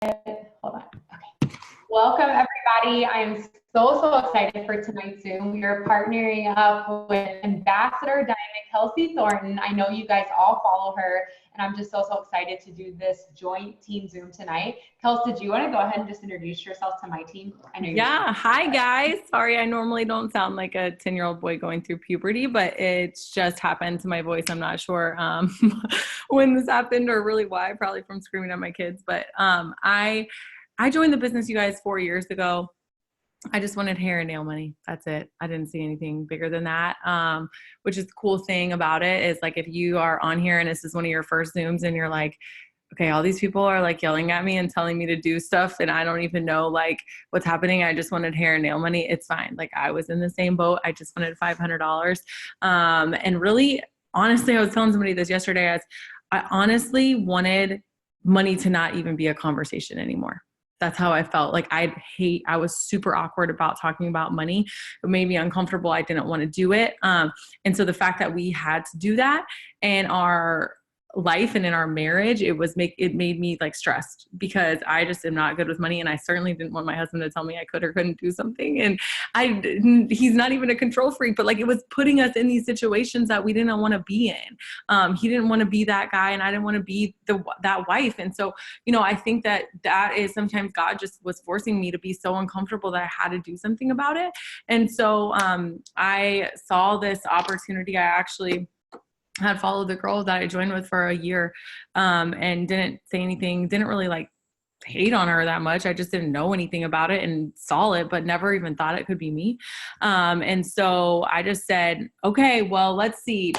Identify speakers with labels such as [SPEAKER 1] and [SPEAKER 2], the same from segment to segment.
[SPEAKER 1] Hold on. Okay. Welcome, everybody. I am so excited for tonight's Zoom. We are partnering up with Ambassador Diamond Kelsey Thornton. I know you guys all follow her, and I'm just so excited to do this joint team Zoom tonight. Kelsey, do you want to go ahead and just introduce yourself to my team? I know you're
[SPEAKER 2] hi guys. Sorry, I normally don't sound like a 10-year-old boy going through puberty, but it's just happened to my voice. I'm not sure when this happened or really why, probably from screaming at my kids. But I joined the business, you guys, 4 years ago. I just wanted hair and nail money. That's it. I didn't see anything bigger than that. Which is the cool thing about it is, like, if you are on here and this is one of your first Zooms and you're like, okay, all these people are like yelling at me and telling me to do stuff and I don't even know like what's happening. I just wanted hair and nail money. It's fine. Like, I was in the same boat. I just wanted $500. And really, honestly, I was telling somebody this yesterday, as I honestly wanted money to not even be a conversation anymore. That's how I felt. Like, I was super awkward about talking about money. It made me uncomfortable. I didn't want to do it. And so the fact that we had to do that in our life and in our marriage, it made me like stressed, because I just am not good with money. And I certainly didn't want my husband to tell me I could or couldn't do something. And he's not even a control freak, but like, it was putting us in these situations that we didn't want to be in. He didn't want to be that guy, and I didn't want to be that wife. And so, I think that is sometimes God just was forcing me to be so uncomfortable that I had to do something about it. And so I saw this opportunity. I actually had followed the girl that I joined with for a year, and didn't say anything, didn't really like hate on her that much. I just didn't know anything about it and saw it, but never even thought it could be me. And so I just said, okay, well, let's see.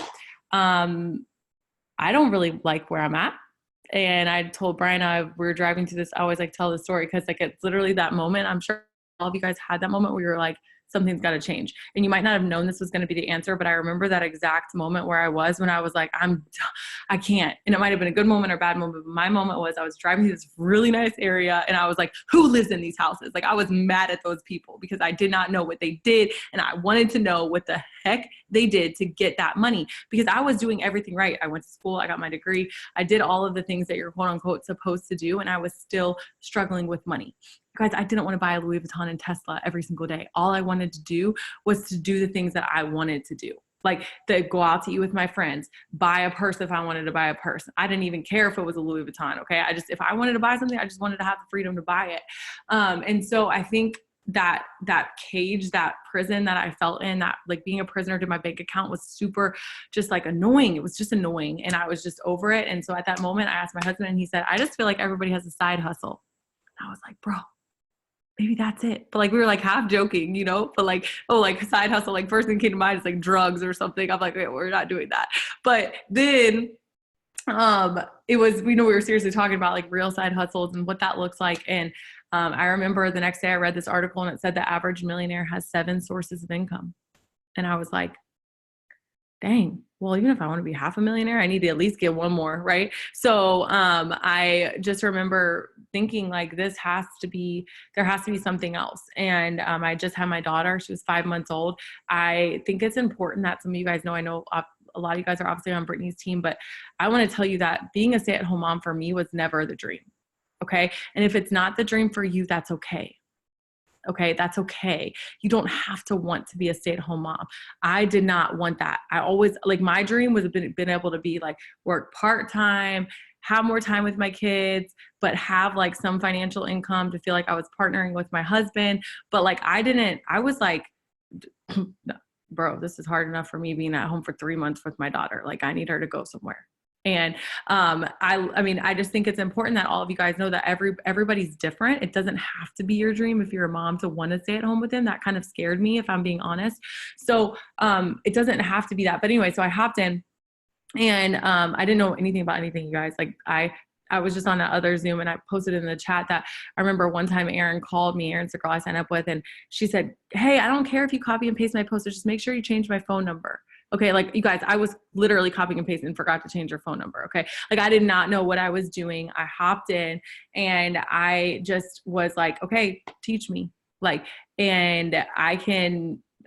[SPEAKER 2] I don't really like where I'm at. And I told Brian, we were driving through this, I always like tell the story, because like, it's literally that moment. I'm sure all of you guys had that moment where you're like, something's got to change. And you might not have known this was going to be the answer, but I remember that exact moment where I was, when I was like, I can't. And it might've been a good moment or bad moment, but my moment was, I was driving through this really nice area and I was like, who lives in these houses? Like, I was mad at those people because I did not know what they did. And I wanted to know what the heck they did to get that money, because I was doing everything right. I went to school, I got my degree, I did all of the things that you're quote unquote supposed to do. And I was still struggling with money. Guys, I didn't want to buy a Louis Vuitton and Tesla every single day. All I wanted to do was to do the things that I wanted to do. Like, to go out to eat with my friends, buy a purse if I wanted to buy a purse. I didn't even care if it was a Louis Vuitton, okay? If I wanted to buy something, I just wanted to have the freedom to buy it. And so I think that cage, that prison that I felt in, that like being a prisoner to my bank account, was super just like annoying. It was just annoying. And I was just over it. And so at that moment, I asked my husband and he said, I just feel like everybody has a side hustle. And I was like, bro, maybe that's it. But like, we were like half joking, but like, oh, like side hustle, like first thing came to mind is like drugs or something. I'm like, wait, we're not doing that. But then it was, we were seriously talking about like real side hustles and what that looks like. And I remember the next day I read this article and it said the average millionaire has 7 sources of income. And I was like, dang, well, even if I want to be half a millionaire, I need to at least get one more, right? So I just remember thinking like, there has to be something else. And I just had my daughter, she was 5 months old. I think it's important that some of you guys know, I know a lot of you guys are obviously on Brittani's team, but I want to tell you that being a stay-at-home mom for me was never the dream. Okay. And if it's not the dream for you, that's okay. Okay, that's okay. You don't have to want to be a stay-at-home mom. I did not want that. I always, like, my dream was been able to be like, work part-time, have more time with my kids, but have like some financial income to feel like I was partnering with my husband. But like, I was like, no, bro, this is hard enough for me being at home for 3 months with my daughter. Like, I need her to go somewhere. And I just think it's important that all of you guys know that everybody's different. It doesn't have to be your dream if you're a mom to want to stay at home with them. That kind of scared me, if I'm being honest. So it doesn't have to be that. But anyway, so I hopped in and I didn't know anything about anything, you guys. Like, I was just on that other Zoom and I posted in the chat that I remember one time Erin called me, Erin's the girl I signed up with, and she said, hey, I don't care if you copy and paste my post, just make sure you change my phone number. Okay, like, you guys, I was literally copying and pasting and forgot to change your phone number, okay? Like, I did not know what I was doing. I hopped in and I just was like, okay, teach me. Like, and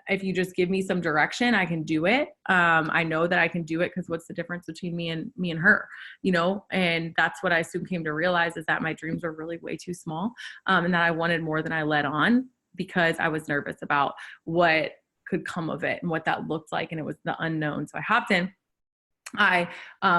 [SPEAKER 2] if you just give me some direction, I can do it. I know that I can do it because what's the difference between me and her, you know? And that's what I soon came to realize, is that my dreams were really way too small, and that I wanted more than I let on, because I was nervous about what could come of it and what that looked like. And it was the unknown. So I hopped in. I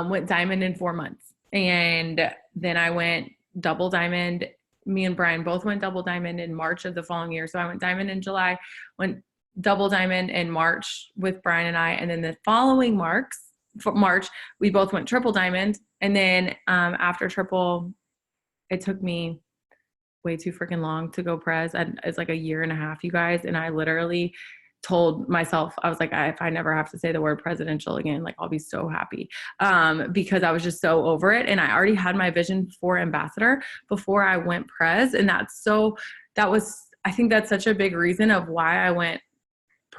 [SPEAKER 2] went diamond in 4 months, and then I went double diamond. Me and Brian both went double diamond in March of the following year. So I went diamond in July, went double diamond in March with Brian and I. And then the following March, we both went triple diamond. And then after triple, it took me way too freaking long to go prez. It's like a year and a half, you guys. And I literally told myself, I was like, if I never have to say the word presidential again, like I'll be so happy, because I was just so over it. And I already had my vision for ambassador before I went prez. And I think that's such a big reason of why I went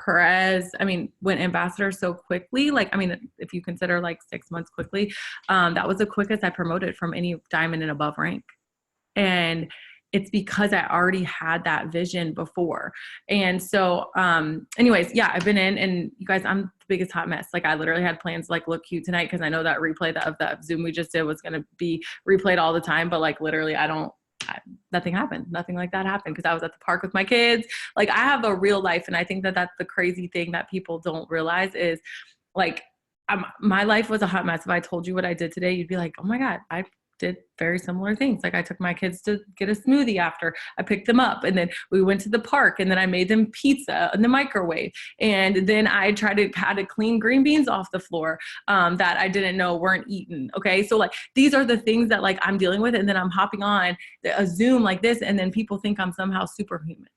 [SPEAKER 2] went ambassador so quickly. Like, I mean, if you consider like 6 months quickly, that was the quickest I promoted from any diamond and above rank. And it's because I already had that vision before. And so, anyways, yeah, I've been in, and you guys, I'm the biggest hot mess. Like I literally had plans to like look cute tonight, because I know that replay of that Zoom we just did was going to be replayed all the time. But like literally nothing happened. Nothing like that happened, because I was at the park with my kids. Like I have a real life. And I think that that's the crazy thing that people don't realize is like, my life was a hot mess. If I told you what I did today, you'd be like, oh my God, I did very similar things. Like I took my kids to get a smoothie after I picked them up, and then we went to the park, and then I made them pizza in the microwave. And then I had to clean green beans off the floor that I didn't know weren't eaten. Okay. So like, these are the things that like I'm dealing with. And then I'm hopping on a Zoom like this, and then people think I'm somehow superhuman.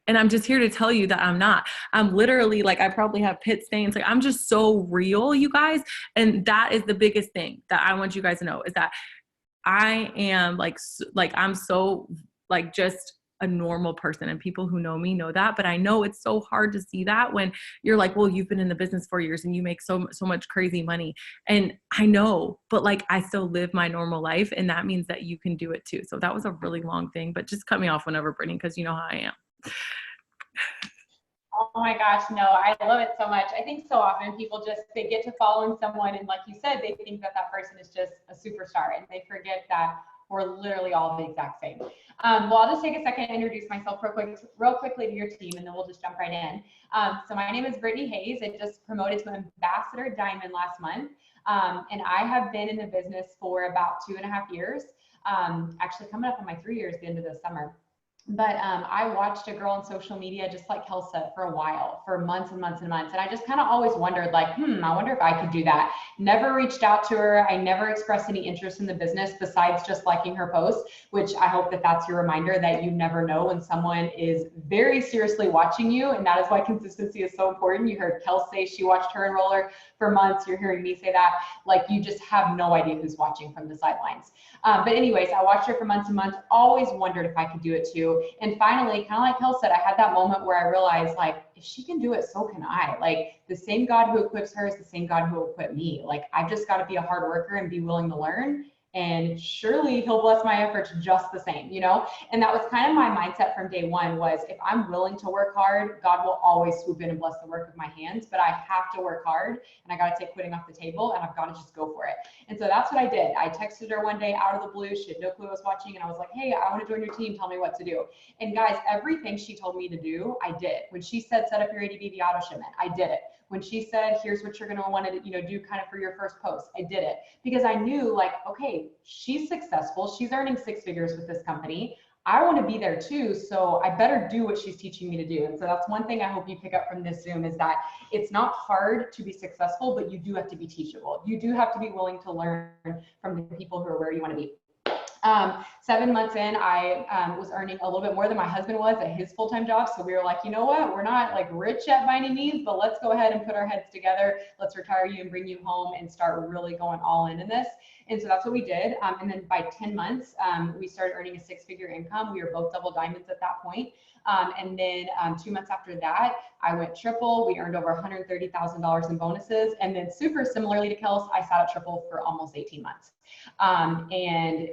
[SPEAKER 2] And I'm just here to tell you that I'm not. I'm literally like, I probably have pit stains. Like I'm just so real, you guys. And that is the biggest thing that I want you guys to know, is that I am I'm so like just a normal person, and people who know me know that. But I know it's so hard to see that when you're like, well, you've been in the business 4 years and you make so much crazy money. And I know, but like, I still live my normal life, and that means that you can do it too. So that was a really long thing, but just cut me off whenever, Brittany, because you know how I am.
[SPEAKER 1] Oh my gosh, no, I love it so much. I think so often people they get to following someone, and like you said, they think that person is just a superstar, and they forget that we're literally all the exact same. Well, I'll just take a second to introduce myself real quickly to your team, and then we'll just jump right in. So my name is Brittany Hayes. I just promoted to Ambassador Diamond last month, and I have been in the business for about 2.5 years, actually coming up on my 3 years at the end of this summer. But I watched a girl on social media just like Kelsey for a while, for months and months and months. And I just kind of always wondered like, I wonder if I could do that. Never reached out to her. I never expressed any interest in the business besides just liking her posts, which I hope that that's your reminder that you never know when someone is very seriously watching you. And that is why consistency is so important. You heard Kelsey, she watched her enroller for months. You're hearing me say that. Like, you just have no idea who's watching from the sidelines. But anyways, I watched her for months and months, always wondered if I could do it too. And finally, kind of like Kelsey said, I had that moment where I realized, like, if she can do it, so can I. Like, the same God who equips her is the same God who will equip me. Like, I've just got to be a hard worker and be willing to learn. And surely he'll bless my efforts just the same, you know? And that was kind of my mindset from day one, was if I'm willing to work hard, God will always swoop in and bless the work of my hands, but I have to work hard, and I got to take quitting off the table, and I've got to just go for it. And so that's what I did. I texted her one day out of the blue. She had no clue I was watching. And I was like, hey, I want to join your team. Tell me what to do. And guys, everything she told me to do, I did. When she said, set up your ADB auto shipment, I did it. When she said, here's what you're going to want to, do kind of for your first post, I did it, because I knew, like, okay, she's successful. She's earning 6 figures with this company. I want to be there too. So I better do what she's teaching me to do. And so that's one thing I hope you pick up from this Zoom, is that it's not hard to be successful, but you do have to be teachable. You do have to be willing to learn from the people who are where you want to be. 7 months in, I was earning a little bit more than my husband was at his full-time job. So we were like, you know what? We're not like rich yet by any means, but let's go ahead and put our heads together. Let's retire you and bring you home and start really going all in this. And so that's what we did. And then by 10 months, we started earning a 6-figure income. We were both double diamonds at that point. And then 2 months after that, I went triple. We earned over $130,000 in bonuses. And then super similarly to Kels, I sat at triple for almost 18 months. And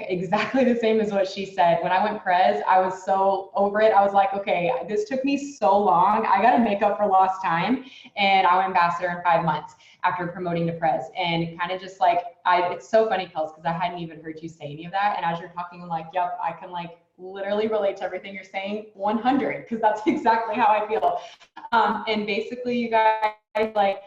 [SPEAKER 1] exactly the same as what she said. When I went Prez, I was so over it. I was like, okay, this took me so long. I got to make up for lost time. And I went ambassador in 5 months after promoting to Prez. And kind of just like, it's so funny, Kels, because I hadn't even heard you say any of that. And as you're talking, I'm like, yep, I can like literally relate to everything you're saying 100, because that's exactly how I feel. And basically, you guys, like,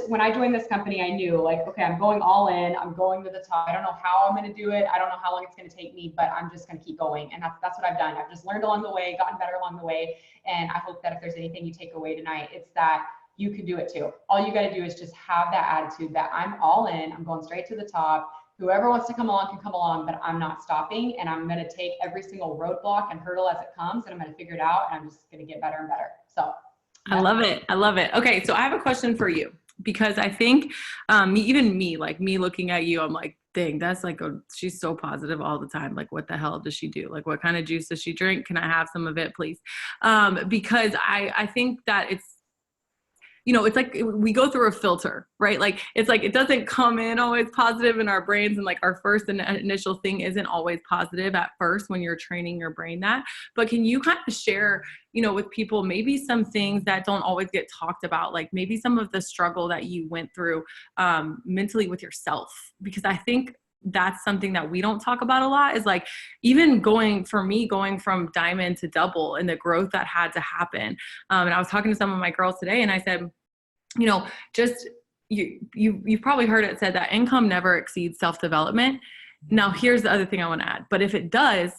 [SPEAKER 1] when I joined this company, I knew like, okay, I'm going all in, I'm going to the top. I don't know how I'm going to do it. I don't know how long it's going to take me, but I'm just going to keep going. And that's what I've done. I've just learned along the way, gotten better along the way. And I hope that if there's anything you take away tonight, it's that you can do it too. All you got to do is just have that attitude that I'm all in, I'm going straight to the top. Whoever wants to come along can come along, but I'm not stopping. And I'm going to take every single roadblock and hurdle as it comes, and I'm going to figure it out. And I'm just going to get better and better. So
[SPEAKER 2] I love it. I love it. Okay. So I have a question for you, because I think like me looking at you, I'm like, dang, that's like, she's so positive all the time. Like, what the hell does she do? Like, what kind of juice does she drink? Can I have some of it, please? Because I think that it's, it's like we go through a filter, right? Like, it's like, it doesn't come in always positive in our brains. And like our first initial thing isn't always positive at first when you're training your brain that. But can you kind of share, with people, maybe some things that don't always get talked about, like maybe some of the struggle that you went through mentally with yourself? Because I think that's something that we don't talk about a lot, is like, even going from diamond to double and the growth that had to happen. And I was talking to some of my girls today, and I said, just you've probably heard it said that income never exceeds self-development. Now, here's the other thing I want to add. But if it does,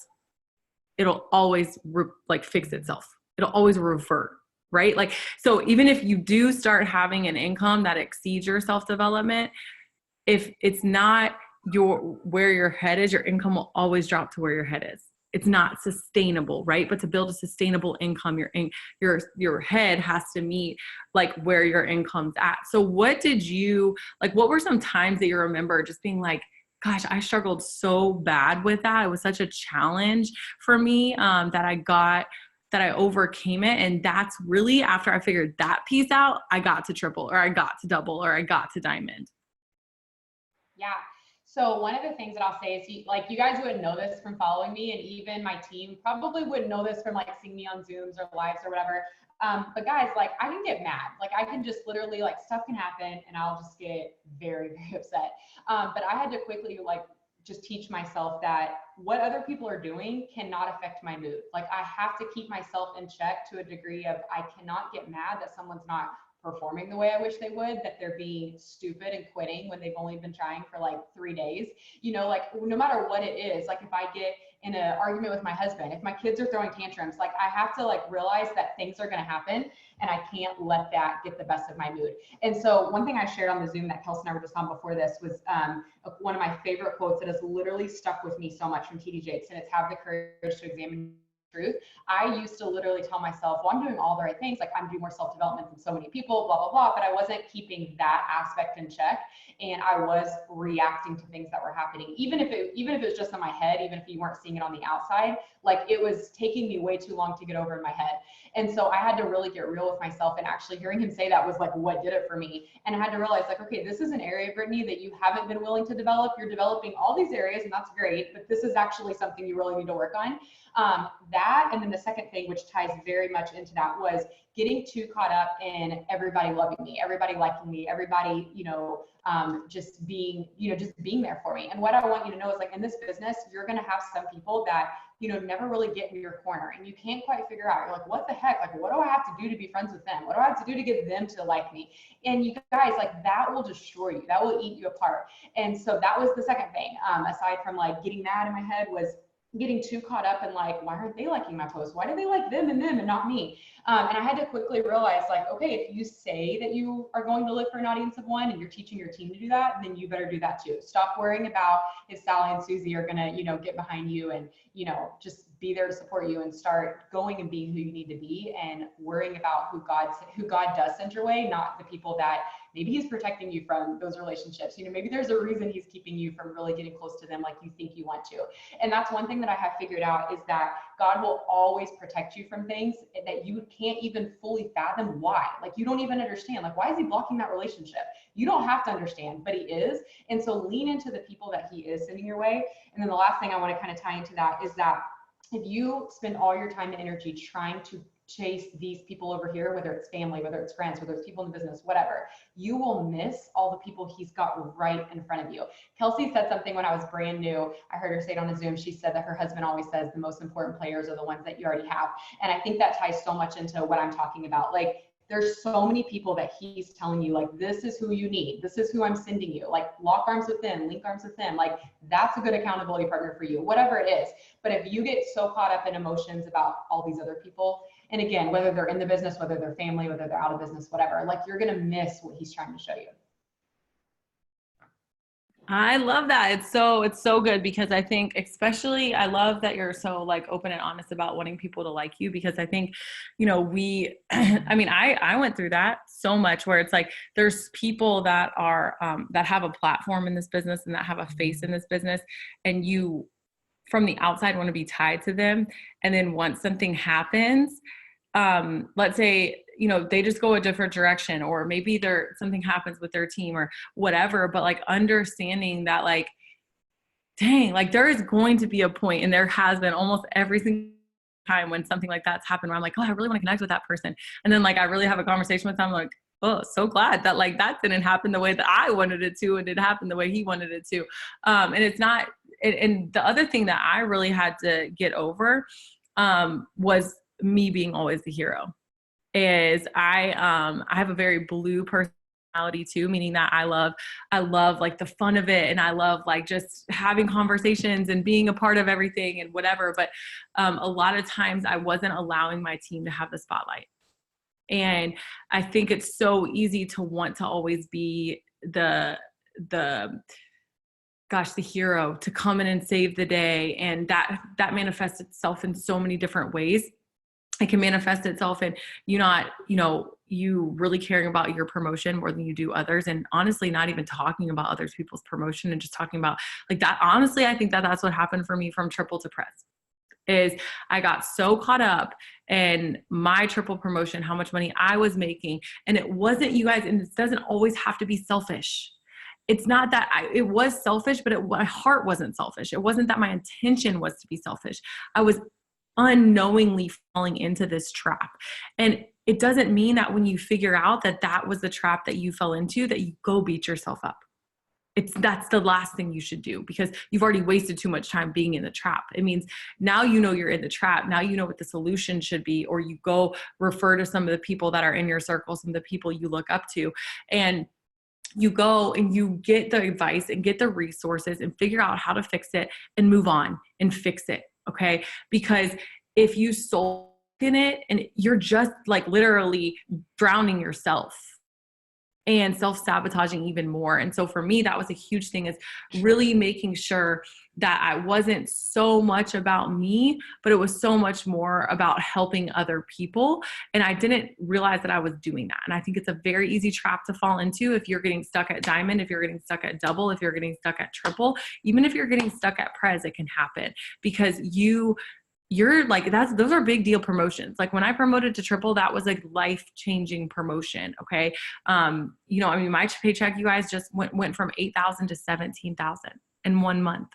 [SPEAKER 2] it'll always fix itself. It'll always revert, right? Like, so even if you do start having an income that exceeds your self-development, if it's not where your head is, your income will always drop to where your head is. It's not sustainable, right? But to build a sustainable income, your head has to meet like where your income's at. So what were some times that you remember just being like, gosh, I struggled so bad with that. It was such a challenge for me that I overcame it. And that's really after I figured that piece out, I got to triple, or I got to double, or I got to diamond.
[SPEAKER 1] Yeah. So one of the things that I'll say is you guys wouldn't know this from following me, and even my team probably wouldn't know this from like seeing me on Zooms or lives or whatever. But guys, like, I can get mad. Like, I can just literally, like, stuff can happen and I'll just get very, very upset. But I had to quickly just teach myself that what other people are doing cannot affect my mood. Like, I have to keep myself in check to a degree of, I cannot get mad that someone's not performing the way I wish they would, that they're being stupid and quitting when they've only been trying for like 3 days. Like, no matter what it is, like if I get in an argument with my husband, if my kids are throwing tantrums, like I have to like realize that things are going to happen, and I can't let that get the best of my mood. And so one thing I shared on the Zoom that Kelsey and I were just on before this was one of my favorite quotes that has literally stuck with me so much from TD Jakes, and it's have the courage to examine truth. I used to literally tell myself, well, I'm doing all the right things. Like, I'm doing more self-development than so many people, blah, blah, blah. But I wasn't keeping that aspect in check. And I was reacting to things that were happening. Even if it was just in my head, even if you weren't seeing it on the outside, like, it was taking me way too long to get over in my head. And so I had to really get real with myself, and actually hearing him say that was like what did it for me. And I had to realize, like, okay, this is an area, Brittany, that you haven't been willing to develop. You're developing all these areas, and that's great, but this is actually something you really need to work on. That, and then the second thing, which ties very much into that, was getting too caught up in everybody loving me, everybody liking me, everybody, just being there for me. And what I want you to know is, like, in this business, you're going to have some people that, never really get in your corner, and you can't quite figure out. You're like, what the heck? Like, what do I have to do to be friends with them? What do I have to do to get them to like me? And you guys, like, that will destroy you. That will eat you apart. And so that was the second thing, aside from like getting mad in my head, was getting too caught up in like, why aren't they liking my post? Why do they like them and not me? And I had to quickly realize, like, okay, if you say that you are going to live for an audience of one and you're teaching your team to do that, then you better do that too. Stop worrying about if Sally and Susie are gonna, get behind you and, just be there to support you and start going and being who you need to be and worrying about who God does send your way, not the people that maybe he's protecting you from those relationships. You know, maybe there's a reason he's keeping you from really getting close to them like you think you want to. And that's one thing that I have figured out, is that God will always protect you from things that you can't even fully fathom why. Like, you don't even understand, like, why is he blocking that relationship? You don't have to understand, but he is. And so lean into the people that he is sending your way. And then the last thing I want to kind of tie into that is that if you spend all your time and energy trying to chase these people over here, whether it's family, whether it's friends, whether it's people in the business, whatever, you will miss all the people he's got right in front of you. Kelsey said something when I was brand new. I heard her say it on a Zoom. She said that her husband always says the most important players are the ones that you already have. And I think that ties so much into what I'm talking about. Like, there's so many people that he's telling you, like, this is who you need. This is who I'm sending you. Like, lock arms with them, link arms with them. Like, that's a good accountability partner for you, whatever it is. But if you get so caught up in emotions about all these other people, and again, whether they're in the business, whether they're family, whether they're out of business, whatever, like, you're going to miss what he's trying to show you.
[SPEAKER 2] I love that. It's so good, because I think, especially, I love that you're so like open and honest about wanting people to like you, because I think, you know, I mean, I went through that so much, where it's like, there's people that are, that have a platform in this business and that have a face in this business, and you from the outside want to be tied to them. And then once something happens, let's say, you know, they just go a different direction, or maybe something happens with their team or whatever, but like understanding that, like, dang, like, there is going to be a point, and there has been almost every single time when something like that's happened, where I'm like, oh, I really want to connect with that person. And then, like, I really have a conversation with them, like, oh, so glad that, like, that didn't happen the way that I wanted it to, and it happened the way he wanted it to. And it's not, and the other thing that I really had to get over, was me being always the hero. Is I have a very blue personality too, meaning that I love like the fun of it, and I love like just having conversations and being a part of everything and whatever. But a lot of times I wasn't allowing my team to have the spotlight. And I think it's so easy to want to always be the hero, to come in and save the day. And that manifests itself in so many different ways. It can manifest itself in you really caring about your promotion more than you do others. And honestly, not even talking about other people's promotion, and just talking about like that. Honestly, I think that that's what happened for me from triple to press. Is I got so caught up in my triple promotion, how much money I was making. And it wasn't, you guys, and it doesn't always have to be selfish. It's not that it was selfish, but my heart wasn't selfish. It wasn't that my intention was to be selfish. I was unknowingly falling into this trap. And it doesn't mean that when you figure out that that was the trap that you fell into, that you go beat yourself up. That's the last thing you should do, because you've already wasted too much time being in the trap. It means now you know you're in the trap. Now you know what the solution should be, or you go refer to some of the people that are in your circle, some of the people you look up to, and you go and you get the advice and get the resources and figure out how to fix it and move on and fix it. Okay. Because if you soak in it, and you're just like literally drowning yourself and self-sabotaging even more. And so for me, that was a huge thing, is really making sure that I wasn't so much about me, but it was so much more about helping other people. And I didn't realize that I was doing that. And I think it's a very easy trap to fall into if you're getting stuck at diamond, if you're getting stuck at double, if you're getting stuck at triple, even if you're getting stuck at prez, it can happen, because you're like, those are big deal promotions. Like when I promoted to triple, that was like life-changing promotion. Okay. My paycheck, you guys, just went from 8,000 to 17,000 in 1 month.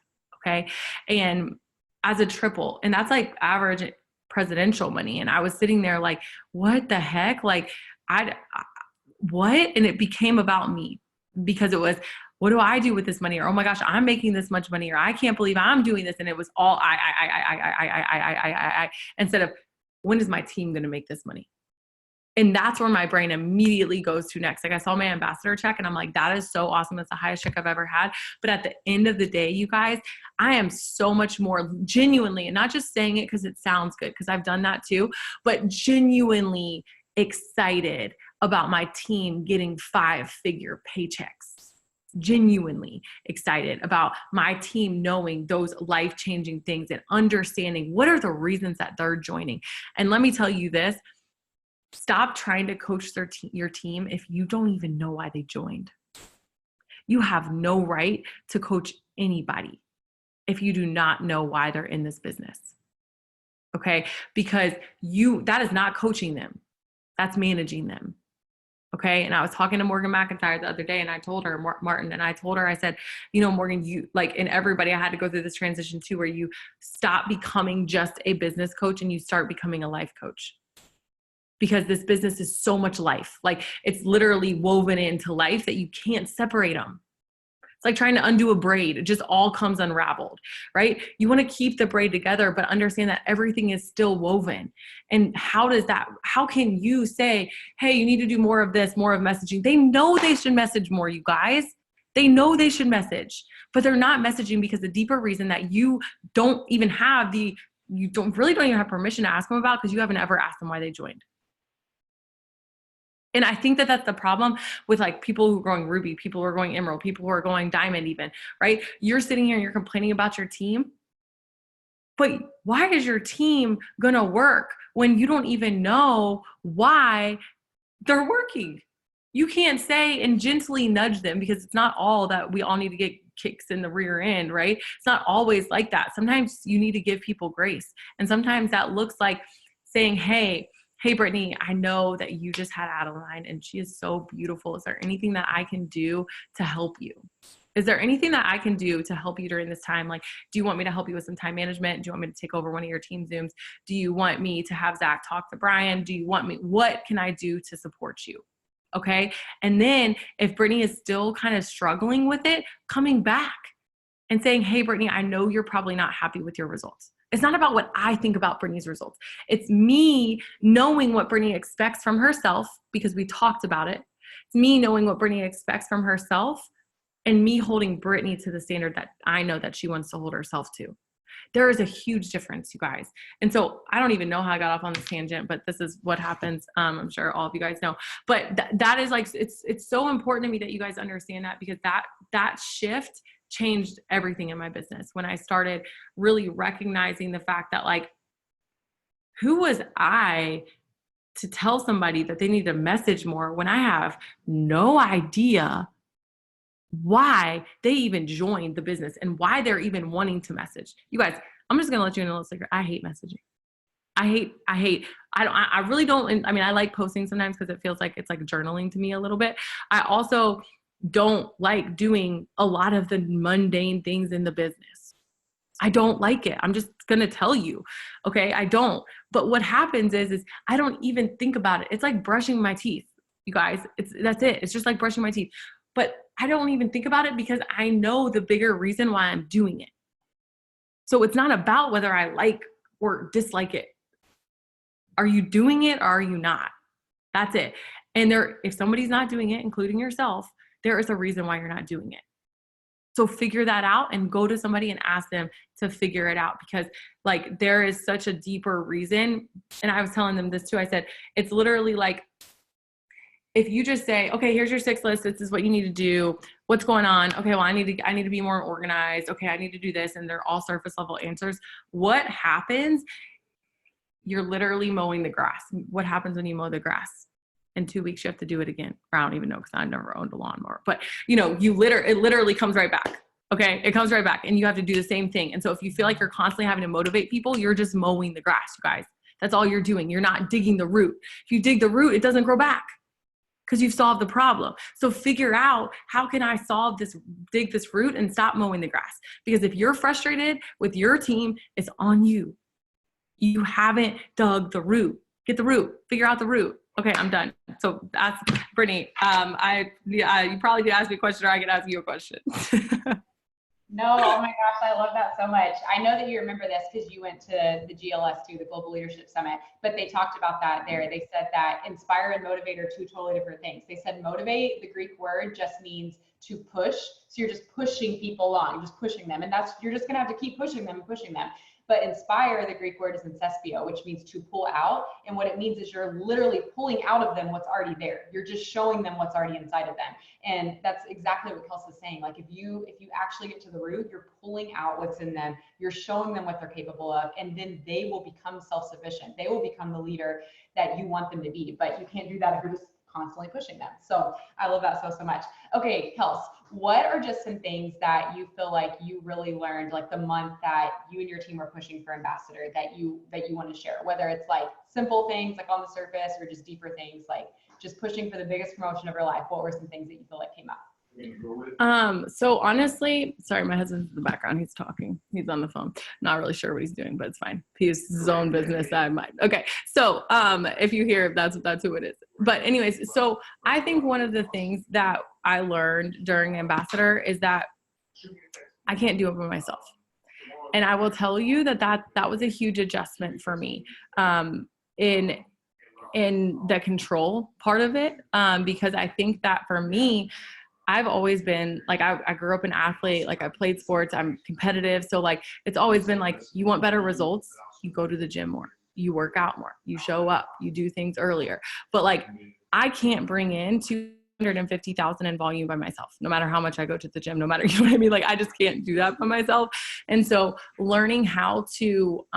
[SPEAKER 2] Okay. And as a triple, and that's like average presidential money. And I was sitting there like, what the heck? Like what? And it became about me, because it was, what do I do with this money? Or, oh my gosh, I'm making this much money, or I can't believe I'm doing this. And it was all I, instead of, when is my team going to make this money? And that's where my brain immediately goes to next. Like I saw my ambassador check and I'm like, that is so awesome. That's the highest check I've ever had. But at the end of the day, you guys, I am so much more genuinely, and not just saying it because it sounds good, because I've done that too, but genuinely excited about my team getting 5-figure paychecks. genuinely excited about my team knowing those life-changing things and understanding what are the reasons that they're joining. And let me tell you this, stop trying to coach your team if you don't even know why they joined. You have no right to coach anybody if you do not know why they're in this business. Okay? Because that is not coaching them. That's managing them. Okay. And I was talking to Morgan McIntyre the other day, and I told her, Martin, and I told her, I said, you know, Morgan, you like, and everybody, I had to go through this transition too, where you stop becoming just a business coach and you start becoming a life coach. Because this business is so much life. Like, it's literally woven into life that you can't separate them. It's like trying to undo a braid. It just all comes unraveled, right? You want to keep the braid together, but understand that everything is still woven. And how can you say, hey, you need to do more of this, more of messaging? They know they should message more, you guys. They know they should message, but they're not messaging because the deeper reason that you don't even have you don't even have permission to ask them about, because you haven't ever asked them why they joined. And I think that that's the problem with like people who are going Ruby, people who are going Emerald, people who are going Diamond even, right? You're sitting here and you're complaining about your team, but why is your team gonna work when you don't even know why they're working? You can't say and gently nudge them, because it's not all that we all need to get kicks in the rear end, right? It's not always like that. Sometimes you need to give people grace. And sometimes that looks like saying, hey, Brittany, I know that you just had Adeline and she is so beautiful. Is there anything that I can do to help you? Is there anything that I can do to help you during this time? Like, do you want me to help you with some time management? Do you want me to take over one of your team Zooms? Do you want me to have Zach talk to Brian? What can I do to support you? Okay. And then if Brittany is still kind of struggling with it, coming back and saying, hey, Brittany, I know you're probably not happy with your results. It's not about what I think about Brittany's results. It's me knowing what Brittany expects from herself, because we talked about it. It's me knowing what Brittany expects from herself, and me holding Brittany to the standard that I know that she wants to hold herself to. There is a huge difference, you guys. And so I don't even know how I got off on this tangent, but this is what happens. I'm sure all of you guys know, but that is like, it's so important to me that you guys understand that, because that shift changed everything in my business when I started really recognizing the fact that, like, who was I to tell somebody that they need to message more when I have no idea why they even joined the business and why they're even wanting to message. You guys, I'm just going to let you know a little secret. I hate messaging. I really don't. I mean, I like posting sometimes because it feels like it's like journaling to me a little bit. I also don't like doing a lot of the mundane things in the business. I don't like it. I'm just going to tell you. Okay. I don't. But what happens is I don't even think about it. It's like brushing my teeth, you guys. That's it. It's just like brushing my teeth. But I don't even think about it because I know the bigger reason why I'm doing it. So it's not about whether I like or dislike it. Are you doing it or are you not? That's it. And if somebody's not doing it, including yourself, there is a reason why you're not doing it. So figure that out and go to somebody and ask them to figure it out, because like there is such a deeper reason. And I was telling them this too. I said, it's literally like, if you just say, okay, here's your 6 list. This is what you need to do. What's going on? Okay, well, I need to be more organized. Okay, I need to do this. And they're all surface level answers. What happens? You're literally mowing the grass. What happens when you mow the grass? In 2 weeks, you have to do it again. Or I don't even know, because I've never owned a lawnmower. But it literally comes right back. Okay, it comes right back, and you have to do the same thing. And so if you feel like you're constantly having to motivate people, you're just mowing the grass, you guys. That's all you're doing. You're not digging the root. If you dig the root, it doesn't grow back, because you've solved the problem. So figure out, how can I dig this root and stop mowing the grass? Because if you're frustrated with your team, it's on you. You haven't dug the root. Get the root. Figure out the root. Okay, I'm done. So that's Brittany. You probably could ask me a question, or I could ask you a question.
[SPEAKER 1] No, oh my gosh, I love that so much. I know that you remember this because you went to the GLS too, the Global Leadership Summit, but they talked about that there. They said that inspire and motivate are 2 totally different things. They said motivate, the Greek word, just means to push. So you're just pushing people along, just pushing them. And you're just gonna have to keep pushing them and pushing them. But inspire, the Greek word is encespio, which means to pull out. And what it means is you're literally pulling out of them what's already there. You're just showing them what's already inside of them. And that's exactly what Kelsey's saying. Like if you actually get to the root, you're pulling out what's in them. You're showing them what they're capable of, and then they will become self-sufficient. They will become the leader that you want them to be. But you can't do that if you're just constantly pushing them. So I love that so much. Okay, Kels, what are just some things that you feel like you really learned, like the month that you and your team were pushing for ambassador, that you want to share? Whether it's like simple things like on the surface or just deeper things, like just pushing for the biggest promotion of your life. What were some things that you feel like came up?
[SPEAKER 2] So honestly, sorry, my husband's in the background. He's talking. He's on the phone. Not really sure what he's doing, but it's fine. He's his own business. I might. Okay. So, if you hear, that's who it is. But anyways, so I think one of the things that I learned during Ambassador is that I can't do it by myself. And I will tell you that was a huge adjustment for me, in the control part of it. Because I think that for me, I've always been like, I grew up an athlete, like I played sports, I'm competitive. So like, it's always been like, you want better results, you go to the gym more, you work out more, you show up, you do things earlier. But like, I can't bring in 250,000 in volume by myself, no matter how much I go to the gym, no matter, you know what I mean? Like, I just can't do that by myself. And so learning how to,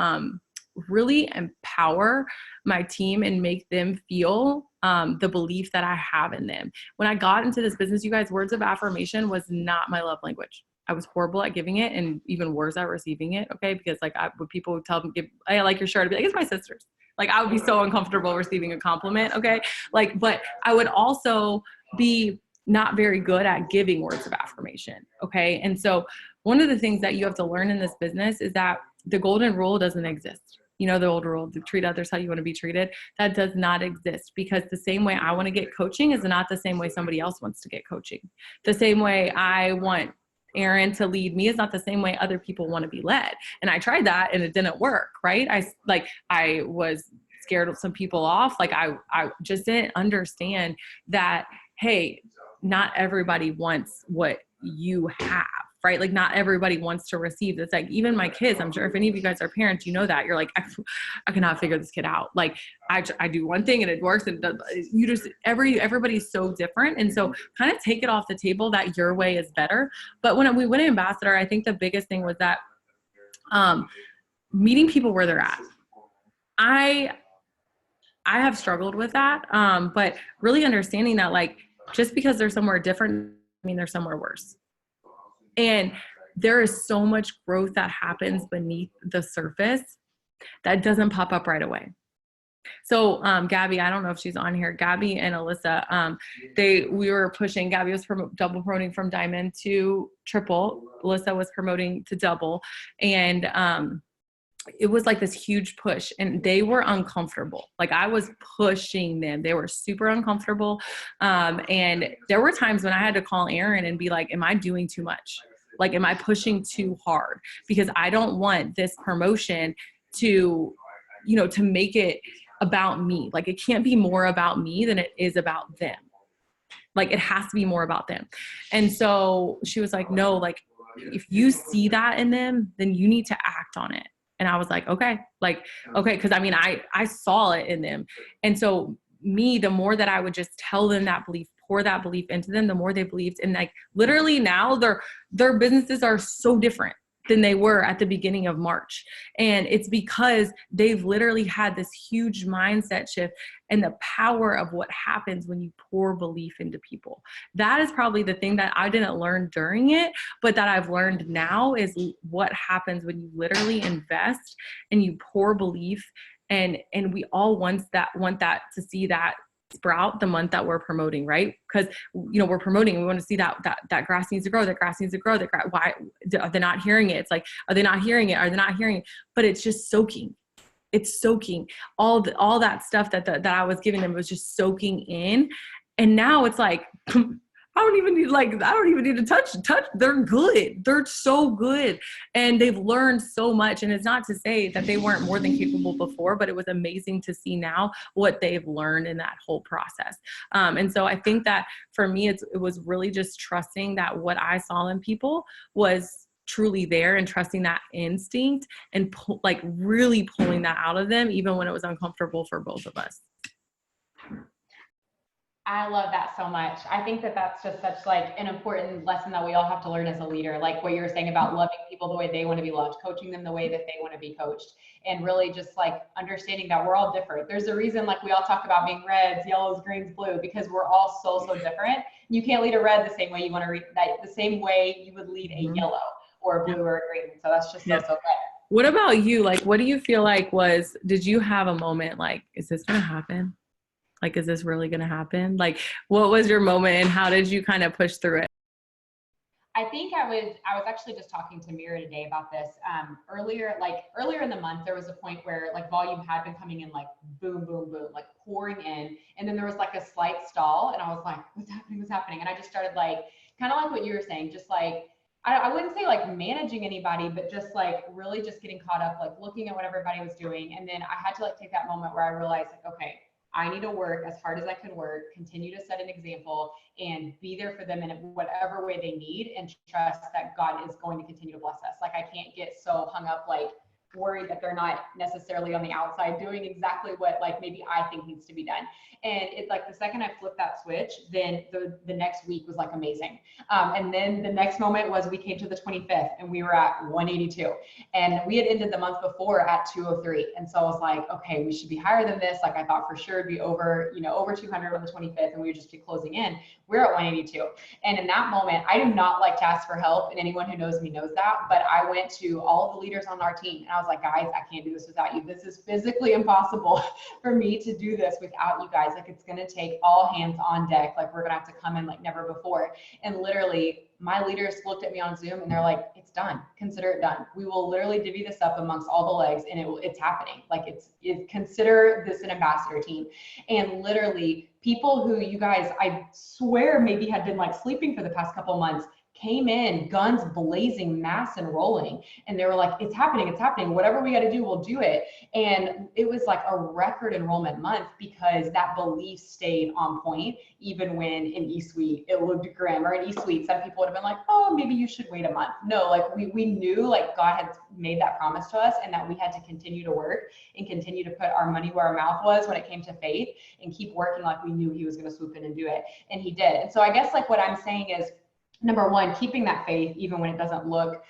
[SPEAKER 2] really empower my team and make them feel the belief that I have in them. When I got into this business, you guys, words of affirmation was not my love language. I was horrible at giving it and even worse at receiving it. Okay. Because like when people would tell them, I like your shirt, I'd be like, it's my sister's. Like I would be so uncomfortable receiving a compliment. Okay. Like, but I would also be not very good at giving words of affirmation. Okay. And so one of the things that you have to learn in this business is that the golden rule doesn't exist. You know, the old rule, to treat others how you want to be treated, that does not exist, because the same way I want to get coaching is not the same way somebody else wants to get coaching. The same way I want Aaron to lead me is not the same way other people want to be led. And I tried that and it didn't work, right? I was scared of some people off. Like I just didn't understand that, hey, not everybody wants what you have. Right? Like not everybody wants to receive this. Like even my kids, I'm sure if any of you guys are parents, you know that you're like, I cannot figure this kid out. Like I do one thing and it works and you just, everybody's so different. And so kind of take it off the table that your way is better. But when we went ambassador, I think the biggest thing was that, meeting people where they're at. I have struggled with that. But really understanding that like, just because they're somewhere different, I mean, they're somewhere worse. And there is so much growth that happens beneath the surface that doesn't pop up right away. So Gabby, I don't know if she's on here, Gabby and Alyssa, we were pushing, Gabby was double promoting from diamond to triple, Alyssa was promoting to double. And it was like this huge push and they were uncomfortable. Like I was pushing them. They were super uncomfortable. And there were times when I had to call Aaron and be like, am I doing too much? Like, am I pushing too hard? Because I don't want this promotion to, to make it about me. Like it can't be more about me than it is about them. Like it has to be more about them. And so she was like, no, like if you see that in them, then you need to act on it. And I was like, okay. Cause I mean, I saw it in them. And so the more that I would just tell them that belief, pour that belief into them, the more they believed. And like literally now their businesses are so different than they were at the beginning of March. And it's because they've literally had this huge mindset shift and the power of what happens when you pour belief into people. That is probably the thing that I didn't learn during it, but that I've learned now is what happens when you literally invest and you pour belief. And we all want that to see that sprout the month that we're promoting, right? Because we're promoting and we want to see that grass needs to grow, why are they not hearing it? It's like, are they not hearing it? But it's just soaking. It's soaking. All that stuff that I was giving them was just soaking in. And now it's like, I don't even need to touch. They're good. They're so good. And they've learned so much. And it's not to say that they weren't more than capable before, but it was amazing to see now what they've learned in that whole process. And so I think that for me, it was really just trusting that what I saw in people was truly there and trusting that instinct and like really pulling that out of them, even when it was uncomfortable for both of us.
[SPEAKER 1] I love that so much. I think that that's just such like an important lesson that we all have to learn as a leader. Like what you were saying about loving people the way they want to be loved, coaching them the way that they want to be coached, and really just like understanding that we're all different. There's a reason like we all talk about being reds, yellows, greens, blue, because we're all so different. You can't lead a red the same way you want to read that, the same way you would lead a yellow or a blue or a green. So that's just so good.
[SPEAKER 2] What about you? Like, what do you feel like did you have a moment like, is this going to happen? Like, is this really going to happen? Like, what was your moment and how did you kind of push through it?
[SPEAKER 1] I think I was actually just talking to Mira today about this. Earlier in the month, there was a point where like volume had been coming in like boom, boom, boom, like pouring in. And then there was like a slight stall and I was like, what's happening? What's happening? And I just started like, kind of like what you were saying, just like, I wouldn't say like managing anybody, but just like really just getting caught up, like looking at what everybody was doing. And then I had to like take that moment where I realized like, okay, I need to work as hard as I can work, continue to set an example and be there for them in whatever way they need and trust that God is going to continue to bless us. Like I can't get so hung up, like worried that they're not necessarily on the outside doing exactly what like maybe I think needs to be done. And it's like the second I flipped that switch, then the next week was like amazing. And then the next moment was we came to the 25th and we were at 182 and we had ended the month before at 203. And so I was like, okay, we should be higher than this. Like I thought for sure it'd be over 200 on the 25th and we would just be closing in. We're at 182. And in that moment, I do not like to ask for help. And anyone who knows me knows that, but I went to all of the leaders on our team and I was like, guys, I can't do this without you. This is physically impossible for me to do this without you guys. Like it's going to take all hands on deck. Like we're going to have to come in like never before. And literally my leaders looked at me on Zoom and they're like, it's done. Consider it done. We will literally divvy this up amongst all the legs and it's happening. Like consider this an ambassador team. And literally people who you guys, I swear maybe had been like sleeping for the past couple of months, came in guns blazing, mass enrolling, and they were like, it's happening, whatever we got to do, we'll do it. And it was like a record enrollment month because that belief stayed on point, even when in E-Suite it looked grim, or in E-Suite some people would have been like, oh, maybe you should wait a month. No, like we knew like God had made that promise to us and that we had to continue to work and continue to put our money where our mouth was when it came to faith and keep working like we knew he was going to swoop in and do it. And he did. And so I guess like what I'm saying is, number one, keeping that faith, even when it doesn't look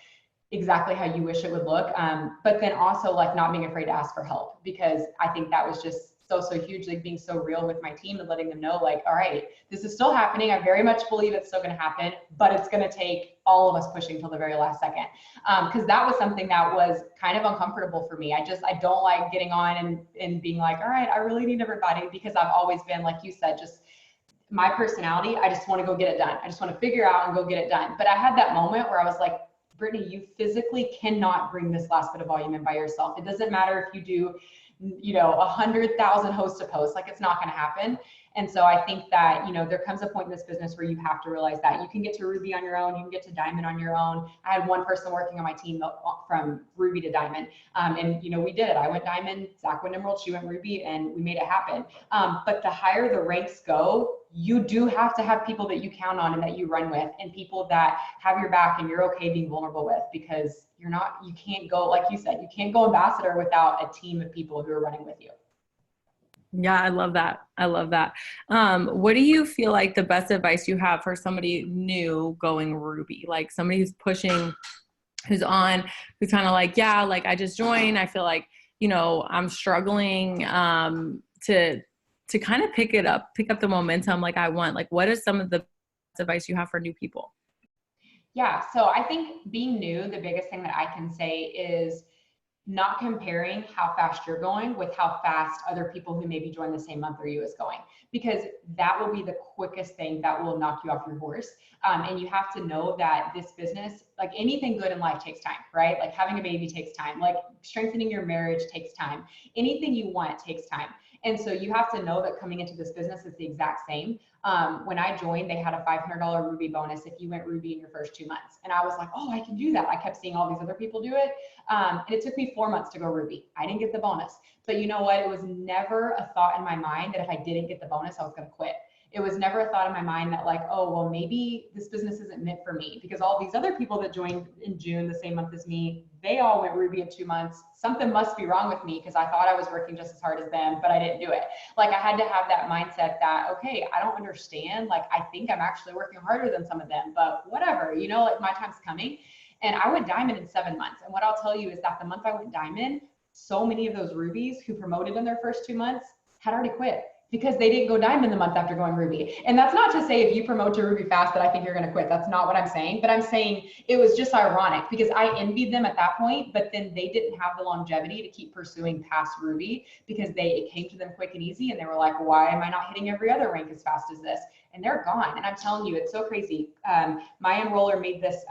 [SPEAKER 1] exactly how you wish it would look. But then also like not being afraid to ask for help, because I think that was just so huge, like being so real with my team and letting them know like, all right, this is still happening. I very much believe it's still going to happen, but it's going to take all of us pushing till the very last second. Because that was something that was kind of uncomfortable for me. I don't like getting on and being like, all right, I really need everybody, because I've always been, like you said, just my personality, I just want to go get it done. I just want to figure out and go get it done. But I had that moment where I was like, Brittani, you physically cannot bring this last bit of volume in by yourself. It doesn't matter if you do, 100,000 host to post, like it's not going to happen. And so I think that, there comes a point in this business where you have to realize that you can get to Ruby on your own, you can get to Diamond on your own. I had one person working on my team from Ruby to Diamond. And we did it. I went Diamond, Zach went Emerald, she went Ruby, and we made it happen. But the higher the ranks go, you do have to have people that you count on and that you run with, and people that have your back and you're okay being vulnerable with, because you can't go, like you said, you can't go ambassador without a team of people who are running with you.
[SPEAKER 2] Yeah, I love that. What do you feel like the best advice you have for somebody new going Ruby? Like somebody who's pushing, who's kind of like, yeah, like I just joined. I feel like, I'm struggling to kind of pick up the momentum like I want. Like, what is some of the best advice you have for new people?
[SPEAKER 1] Yeah, so I think being new, the biggest thing that I can say is not comparing how fast you're going with how fast other people who maybe joined the same month or you is going, because that will be the quickest thing that will knock you off your horse. And you have to know that this business, like anything good in life, takes time, right? Like having a baby takes time, like strengthening your marriage takes time. Anything you want takes time. And so you have to know that coming into this business is the exact same. When I joined, they had a $500 Ruby bonus if you went Ruby in your first 2 months. And I was like, oh, I can do that. I kept seeing all these other people do it. And it took me 4 months to go Ruby. I didn't get the bonus. But you know what? It was never a thought in my mind that if I didn't get the bonus, I was going to quit. It was never a thought in my mind that like, oh, well, maybe this business isn't meant for me, because all these other people that joined in June, the same month as me, they all went Ruby in 2 months. Something must be wrong with me because I thought I was working just as hard as them, but I didn't do it. Like, I had to have that mindset that, okay, I don't understand. Like, I think I'm actually working harder than some of them, but whatever, you know, like my time's coming. And I went diamond in 7 months. And what I'll tell you is that the month I went diamond, so many of those rubies who promoted in their first 2 months had already quit because they didn't go diamond the month after going ruby. And that's not to say if you promote to ruby fast that I think you're going to quit. That's not what I'm saying. But I'm saying it was just ironic because I envied them at that point, but then they didn't have the longevity to keep pursuing past ruby because it came to them quick and easy. And they were like, why am I not hitting every other rank as fast as this? And they're gone. And I'm telling you, it's so crazy. My enroller made this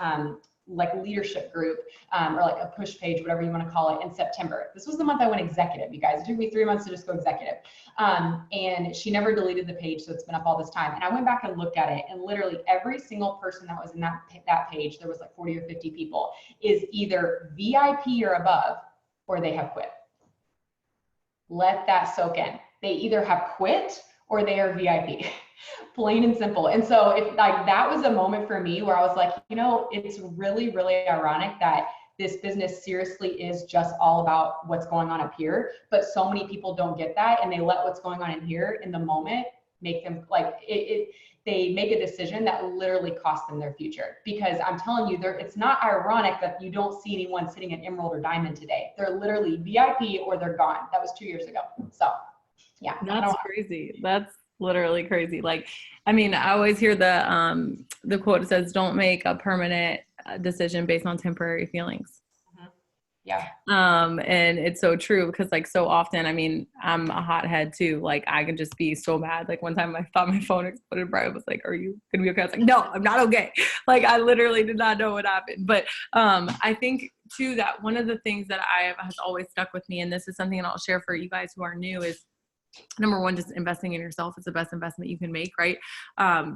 [SPEAKER 1] like leadership group or like a push page, whatever you want to call it, in September. This was the month I went executive, you guys. It took me 3 months to just go executive. And she never deleted the page, so it's been up all this time. And I went back and looked at it, and literally every single person that was in that page, there was like 40 or 50 people, is either VIP or above, or they have quit. Let that soak in. They either have quit or they are VIP. Plain and simple. And so if like that was a moment for me where I was like, you know, it's really, really ironic that this business seriously is just all about what's going on up here, but so many people don't get that, and they let what's going on in here in the moment make them like they make a decision that literally costs them their future. Because I'm telling you, it's not ironic that you don't see anyone sitting at emerald or diamond today. They're literally VIP or they're gone. That was 2 years ago. So yeah,
[SPEAKER 2] that's crazy. That's literally crazy. Like, I mean, I always hear the quote that says, don't make a permanent decision based on temporary feelings.
[SPEAKER 1] Mm-hmm. Yeah.
[SPEAKER 2] And it's so true because like so often, I mean, I'm a hothead too. Like I can just be so mad. Like one time I thought my phone exploded. Brian was like, are you gonna be okay? I was like, no, I'm not okay. Like I literally did not know what happened. But I think too, that one of the things that has always stuck with me, and this is something that I'll share for you guys who are new, is number one, just investing in yourself is the best investment you can make, right?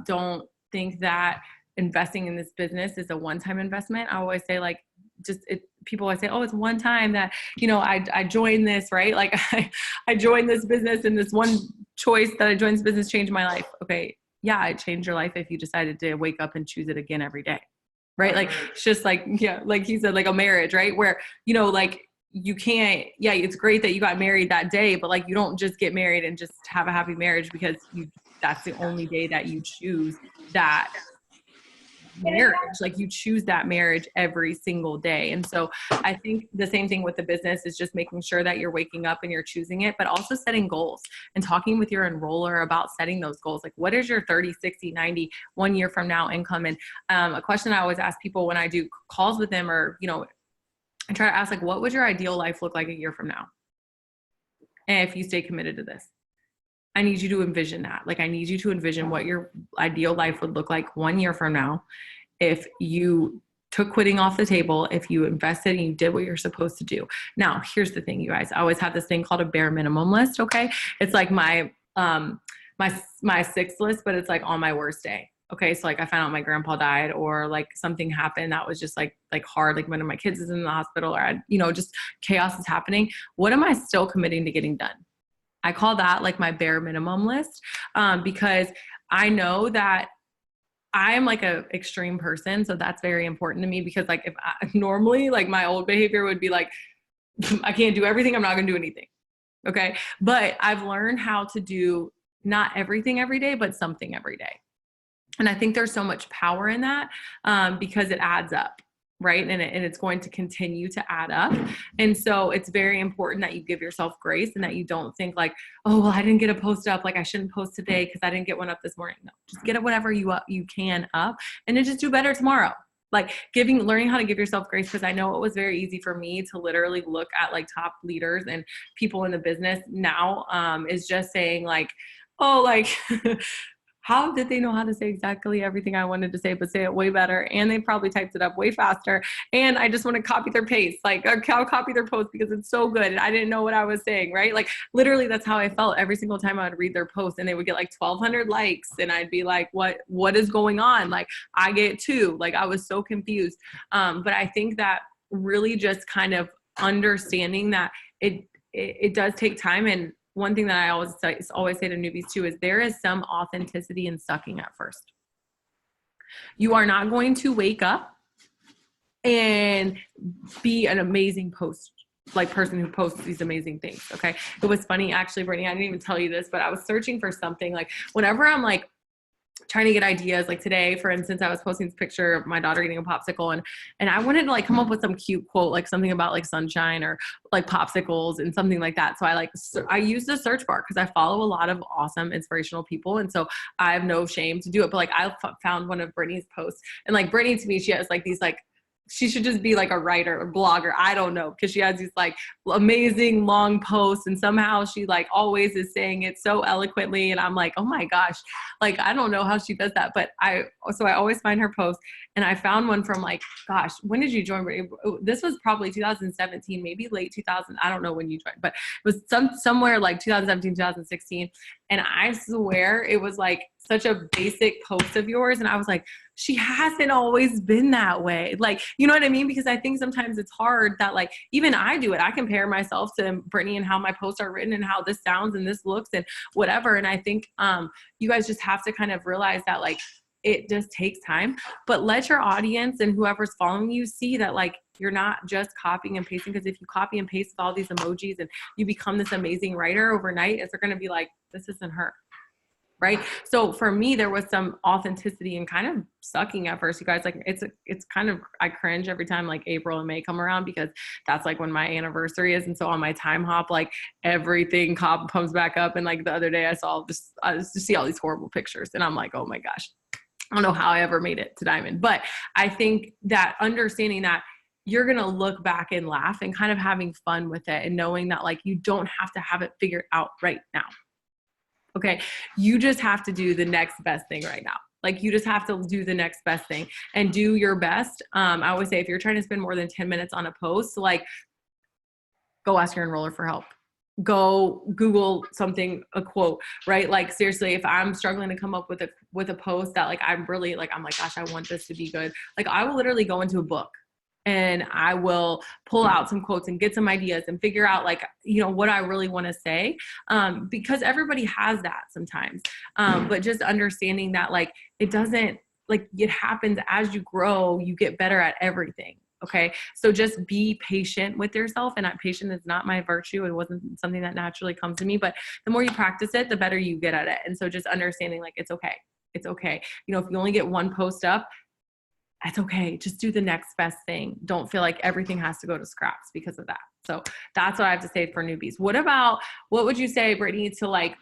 [SPEAKER 2] Don't think that investing in this business is a one-time investment. I always say like, people always say, oh, it's one time that, you know, I joined this, right? Like I joined this business, and this one choice that I joined this business changed my life. Okay. Yeah. It changed your life if you decided to wake up and choose it again every day. Right. Like it's just like, yeah, like he said, like a marriage, right? Where, you know, like, you can't, yeah, it's great that you got married that day, but like, you don't just get married and just have a happy marriage because that's the only day that you choose that marriage. Like you choose that marriage every single day. And so I think the same thing with the business is just making sure that you're waking up and you're choosing it, but also setting goals and talking with your enroller about setting those goals. Like what is your 30, 60, 90, 1 year from now income? And a question I always ask people when I do calls with them, or, you know, I try to ask like, what would your ideal life look like a year from now? And if you stay committed to this, I need you to envision that. Like, I need you to envision what your ideal life would look like 1 year from now. If you took quitting off the table, if you invested and you did what you're supposed to do. Now, here's the thing, you guys, I always have this thing called a bare minimum list. Okay. It's like my 6th list, but it's like on my worst day. Okay. So like I found out my grandpa died, or like something happened that was just like hard. Like one of my kids is in the hospital, or you know, just chaos is happening. What am I still committing to getting done? I call that like my bare minimum list. Because I know that I am like a extreme person. So that's very important to me, because like if normally like my old behavior would be like, I can't do everything. I'm not going to do anything. Okay. But I've learned how to do not everything every day, but something every day. And I think there's so much power in that, because it adds up, right? And it's going to continue to add up. And so it's very important that you give yourself grace, and that you don't think like, oh, well, I didn't get a post up. Like I shouldn't post today because I didn't get one up this morning. No, just get it whatever you can up, and then just do better tomorrow. Like learning how to give yourself grace. Because I know it was very easy for me to literally look at like top leaders and people in the business now, is just saying like, oh, like, how did they know how to say exactly everything I wanted to say, but say it way better? And they probably typed it up way faster. And I just want to copy their paste. Like I'll copy their post because it's so good. And I didn't know what I was saying, right? Like literally that's how I felt every single time I would read their post, and they would get like 1,200 likes. And I'd be like, what is going on? Like I get 2. Like I was so confused. But I think that really just kind of understanding that it does take time. And one thing that I always say to newbies too, is there is some authenticity in sucking at first. You are not going to wake up and be an amazing person who posts these amazing things. Okay. It was funny, actually, Brittany, I didn't even tell you this, but I was searching for something, like whenever I'm like trying to get ideas, like today, for instance, I was posting this picture of my daughter getting a popsicle, and I wanted to like come up with some cute quote, like something about like sunshine or like popsicles and something like that. So I used the search bar because I follow a lot of awesome inspirational people. And so I have no shame to do it. But like I found one of Brittany's posts, and like Brittany, to me, she has like these like, she should just be like a writer or blogger. I don't know. Cause she has these like amazing long posts, and somehow she like always is saying it so eloquently. And I'm like, oh my gosh, like, I don't know how she does that. But I always find her posts, and I found one from like, gosh, when did you join? This was probably 2017, maybe late 2000. I don't know when you joined, but it was somewhere like 2017, 2016. And I swear it was like such a basic post of yours. And I was like, she hasn't always been that way. Like, you know what I mean? Because I think sometimes it's hard that like, even I do it. I compare myself to Brittany and how my posts are written and how this sounds and this looks and whatever. And I think you guys just have to kind of realize that like, it just takes time, but let your audience and whoever's following you see that like, you're not just copying and pasting. Because if you copy and paste all these emojis and you become this amazing writer overnight, they're going to be like, this isn't her. Right. So for me, there was some authenticity and kind of sucking at first, you guys. Like it's kind of, I cringe every time like April and May come around, because that's like when my anniversary is. And so on my time hop, like everything comes back up. And like the other day I just see all these horrible pictures, and I'm like, oh my gosh, I don't know how I ever made it to Diamond. But I think that understanding that you're going to look back and laugh and kind of having fun with it, and knowing that like, you don't have to have it figured out right now. Okay. You just have to do the next best thing right now. Like you just have to do the next best thing and do your best. I always say, if you're trying to spend more than 10 minutes on a post, like go ask your enroller for help. Go Google something, a quote, right? Like seriously, if I'm struggling to come up with a post that like, I'm like, gosh, I want this to be good. Like I will literally go into a book and I will pull out some quotes and get some ideas and figure out like, you know, what I really want to say. Because everybody has that sometimes. But just understanding that like, it doesn't, like it happens as you grow, you get better at everything. Okay. So just be patient with yourself. And patient is not my virtue. It wasn't something that naturally comes to me, but the more you practice it, the better you get at it. And so just understanding like, it's okay. It's okay. You know, if you only get one post up, that's okay. Just do the next best thing. Don't feel like everything has to go to scraps because of that. So that's what I have to say for newbies. What would you say, Brittany, to like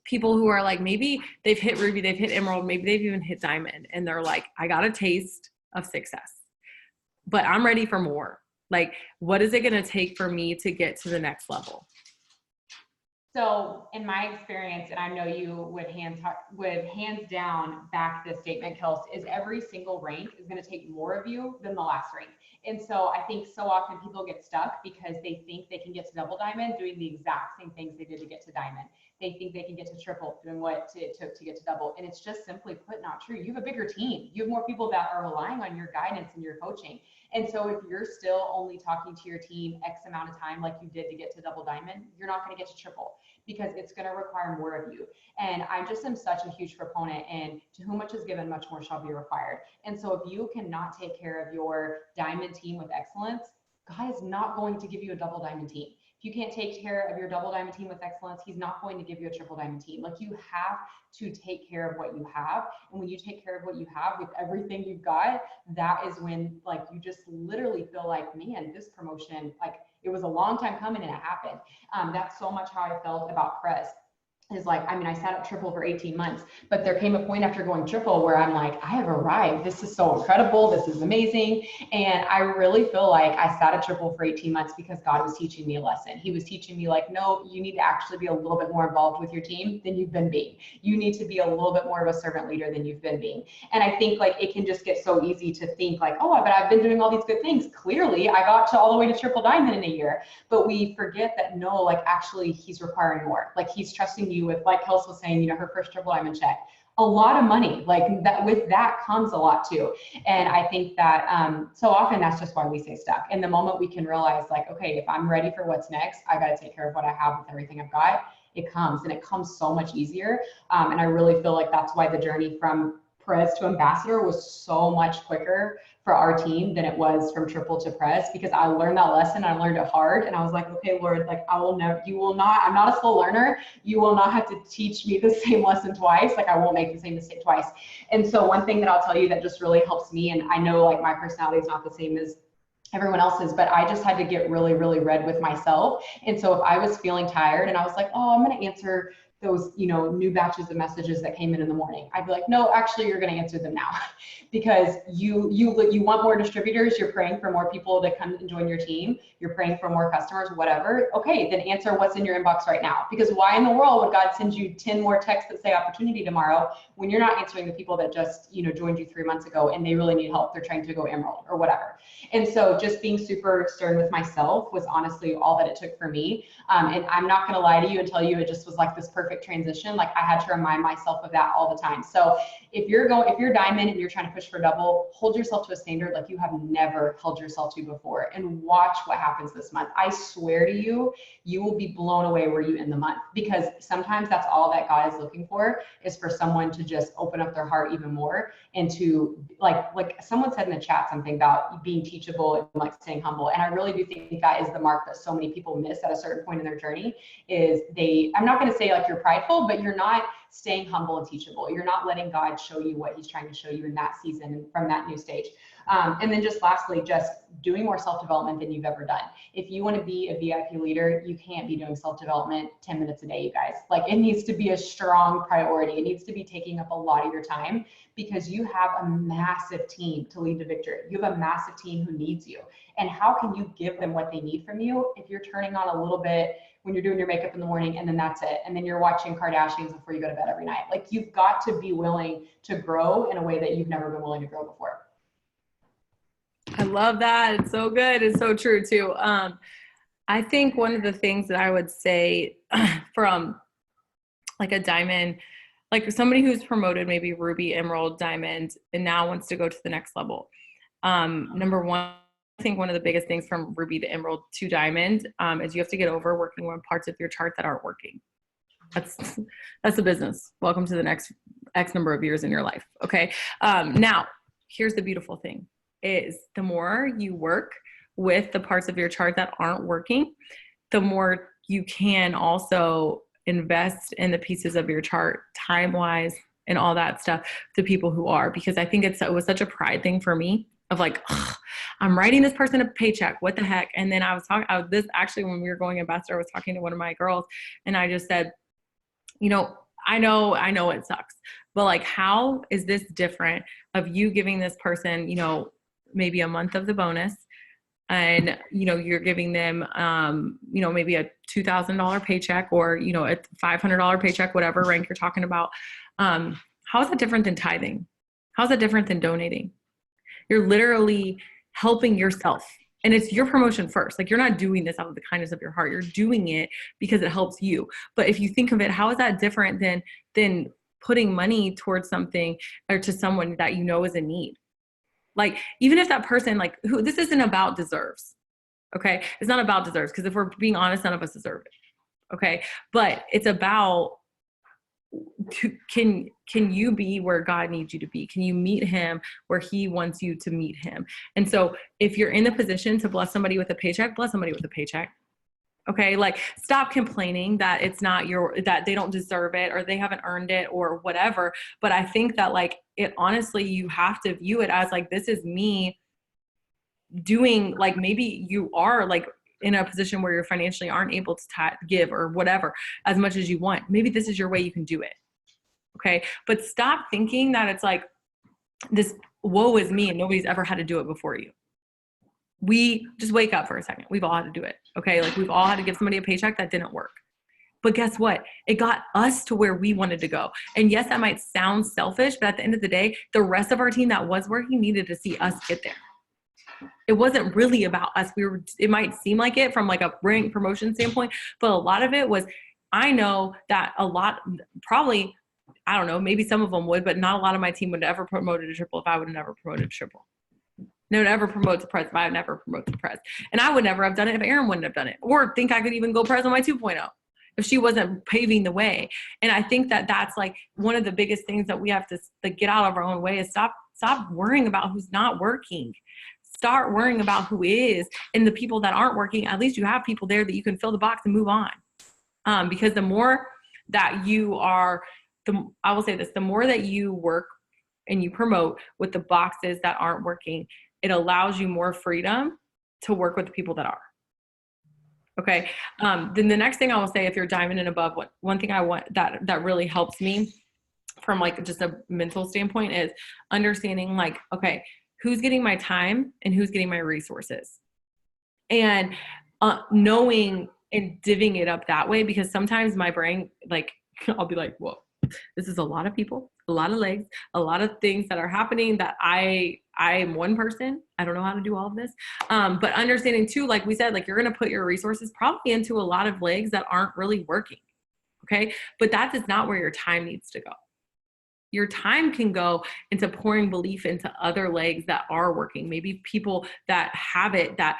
[SPEAKER 2] people who are like, maybe they've hit Ruby, they've hit Emerald, maybe they've even hit Diamond, and they're like, I got a taste of success, but I'm ready for more. Like, what is it going to take for me to get to the next level?
[SPEAKER 1] So in my experience, and I know you would hands down back this statement, Kelsey, is every single rank is going to take more of you than the last rank. And so I think so often people get stuck because they think they can get to double diamond doing the exact same things they did to get to diamond. They think they can get to triple doing what it took to get to double. And it's just simply put not true. You have a bigger team. You have more people that are relying on your guidance and your coaching. And so if you're still only talking to your team X amount of time like you did to get to double diamond, you're not going to get to triple, because it's going to require more of you. And I just am such a huge proponent, and to whom much is given, much more shall be required. And so if you cannot take care of your diamond team with excellence, God is not going to give you a double diamond team. If you can't take care of your double diamond team with excellence, he's not going to give you a triple diamond team. Like, you have to take care of what you have. And when you take care of what you have with everything you've got, that is when like you just literally feel like, man, this promotion, like it was a long time coming and it happened. That's so much how I felt about Crest. Is like, I mean, I sat at triple for 18 months, but there came a point after going triple where I'm like, I have arrived. This is so incredible. This is amazing. And I really feel like I sat at triple for 18 months because God was teaching me a lesson. He was teaching me like, no, you need to actually be a little bit more involved with your team than you've been being. You need to be a little bit more of a servant leader than you've been being. And I think like it can just get so easy to think like, oh, but I've been doing all these good things. Clearly I got to all the way to triple diamond in a year, but we forget that no, like actually he's requiring more. Like he's trusting you with, like Kelsey was saying, you know, her first triple diamond check. a lot of money. Like that, with that comes a lot too. And I think that so often that's just why we stay stuck. And the moment we can realize like, okay, if I'm ready for what's next, I got to take care of what I have with everything I've got. It comes, and it comes so much easier. And I really feel like that's why the journey from Prez to ambassador was so much quicker for our team than it was from triple to Prez, because I learned that lesson. I learned it hard, and I was like, okay, Lord, like I will never, you will not, I'm not a slow learner. You will not have to teach me the same lesson twice. Like I won't make the same mistake twice. And so one thing that I'll tell you that just really helps me, and I know like my personality is not the same as everyone else's, but I just had to get really, really red with myself. And so if I was feeling tired and I was like, oh, I'm going to answer those, you know, new batches of messages that came in the morning, I'd be like, no, actually, you're going to answer them now, because you want more distributors. You're praying for more people to come and join your team. You're praying for more customers, whatever. Okay, then answer what's in your inbox right now. Because why in the world would God send you 10 more texts that say opportunity tomorrow when you're not answering the people that just, you know, joined you 3 months ago and they really need help? They're trying to go Emerald or whatever. And so just being super stern with myself was honestly all that it took for me. And I'm not going to lie to you and tell you it just was like this perfect transition. Like I had to remind myself of that all the time. So if you're diamond and you're trying to push for double, hold yourself to a standard like you have never held yourself to before, and watch what happens this month. I swear to you, you will be blown away where you end the month, because sometimes that's all that God is looking for, is for someone to just open up their heart even more, and to like someone said in the chat something about being teachable and like staying humble. And I really do think that is the mark that so many people miss at a certain point in their journey, is I'm not going to say like you're prideful, but you're not staying humble and teachable. You're not letting God show you what he's trying to show you in that season and from that new stage. And then just lastly, just doing more self-development than you've ever done. If you want to be a VIP leader, you can't be doing self-development 10 minutes a day, you guys. Like it needs to be a strong priority. It needs to be taking up a lot of your time, because you have a massive team to lead to victory. You have a massive team who needs you. And how can you give them what they need from you if you're turning on a little bit when you're doing your makeup in the morning, and then that's it? And then you're watching Kardashians before you go to bed every night. Like you've got to be willing to grow in a way that you've never been willing to grow before.
[SPEAKER 2] I love that. It's so good. It's so true too. I think one of the things that I would say from like a diamond, like somebody who's promoted maybe ruby, emerald, diamond, and now wants to go to the next level. Number one, I think one of the biggest things from ruby to emerald to diamond is you have to get over working on parts of your chart that aren't working. That's the business. Welcome to the next X number of years in your life. Okay. Now here's the beautiful thing, is the more you work with the parts of your chart that aren't working, the more you can also invest in the pieces of your chart time-wise and all that stuff to people who are, because I think it was such a pride thing for me of like, I'm writing this person a paycheck, what the heck? And then I was talking, actually, when we were going ambassador, I was talking to one of my girls, and I just said, you know, I know it sucks, but like, how is this different of you giving this person, you know, maybe a month of the bonus, and, you know, you're giving them, you know, maybe a $2,000 paycheck, or, you know, a $500 paycheck, whatever rank you're talking about. How is that different than tithing? How is that different than donating? You're literally helping yourself, and it's your promotion first. Like, you're not doing this out of the kindness of your heart. You're doing it because it helps you. But if you think of it, how is that different than putting money towards something or to someone that you know is in need? Like, even if that person, like, who, this isn't about deserves. Okay. It's not about deserves, because if we're being honest, none of us deserve it. Okay. But it's about, can you be where God needs you to be? Can you meet him where he wants you to meet him? And so if you're in the position to bless somebody with a paycheck, bless somebody with a paycheck. Okay. Like, stop complaining that it's not that they don't deserve it, or they haven't earned it, or whatever. But I think that, like, it honestly, you have to view it as like, this is me doing, like, maybe you are like in a position where you're financially aren't able to give or whatever as much as you want. Maybe this is your way you can do it. Okay. But stop thinking that it's like this woe is me and nobody's ever had to do it before you. We just wake up for a second. We've all had to do it. Okay. Like, we've all had to give somebody a paycheck that didn't work. But guess what? It got us to where we wanted to go. And yes, that might sound selfish, but at the end of the day, the rest of our team that was working needed to see us get there. It wasn't really about us. It might seem like it from like a rank promotion standpoint, but a lot of it was, I know that probably I don't know, maybe some of them would, but not a lot of my team would ever promote a triple if I would have never promoted a triple. They would never promote to press if I would never promote to press. And I would never have done it if Erin wouldn't have done it, or think I could even go press on my 2.0 if she wasn't paving the way. And I think that that's like one of the biggest things that we have to like get out of our own way is stop worrying about who's not working. Start worrying about who is, and the people that aren't working, at least you have people there that you can fill the box and move on. Because the more that you are, I will say this, the more that you work and you promote with the boxes that aren't working, it allows you more freedom to work with the people that are. Okay. Then the next thing I will say, if you're diamond and above, one thing I want that really helps me from like just a mental standpoint is understanding like, okay, who's getting my time and who's getting my resources, and knowing and divvying it up that way, because sometimes my brain, like, I'll be like, whoa, this is a lot of people, a lot of legs, a lot of things that are happening that I am one person. I don't know how to do all of this. But understanding too, like we said, like you're going to put your resources probably into a lot of legs that aren't really working. Okay. But that is not where your time needs to go. Your time can go into pouring belief into other legs that are working. Maybe people that have it, that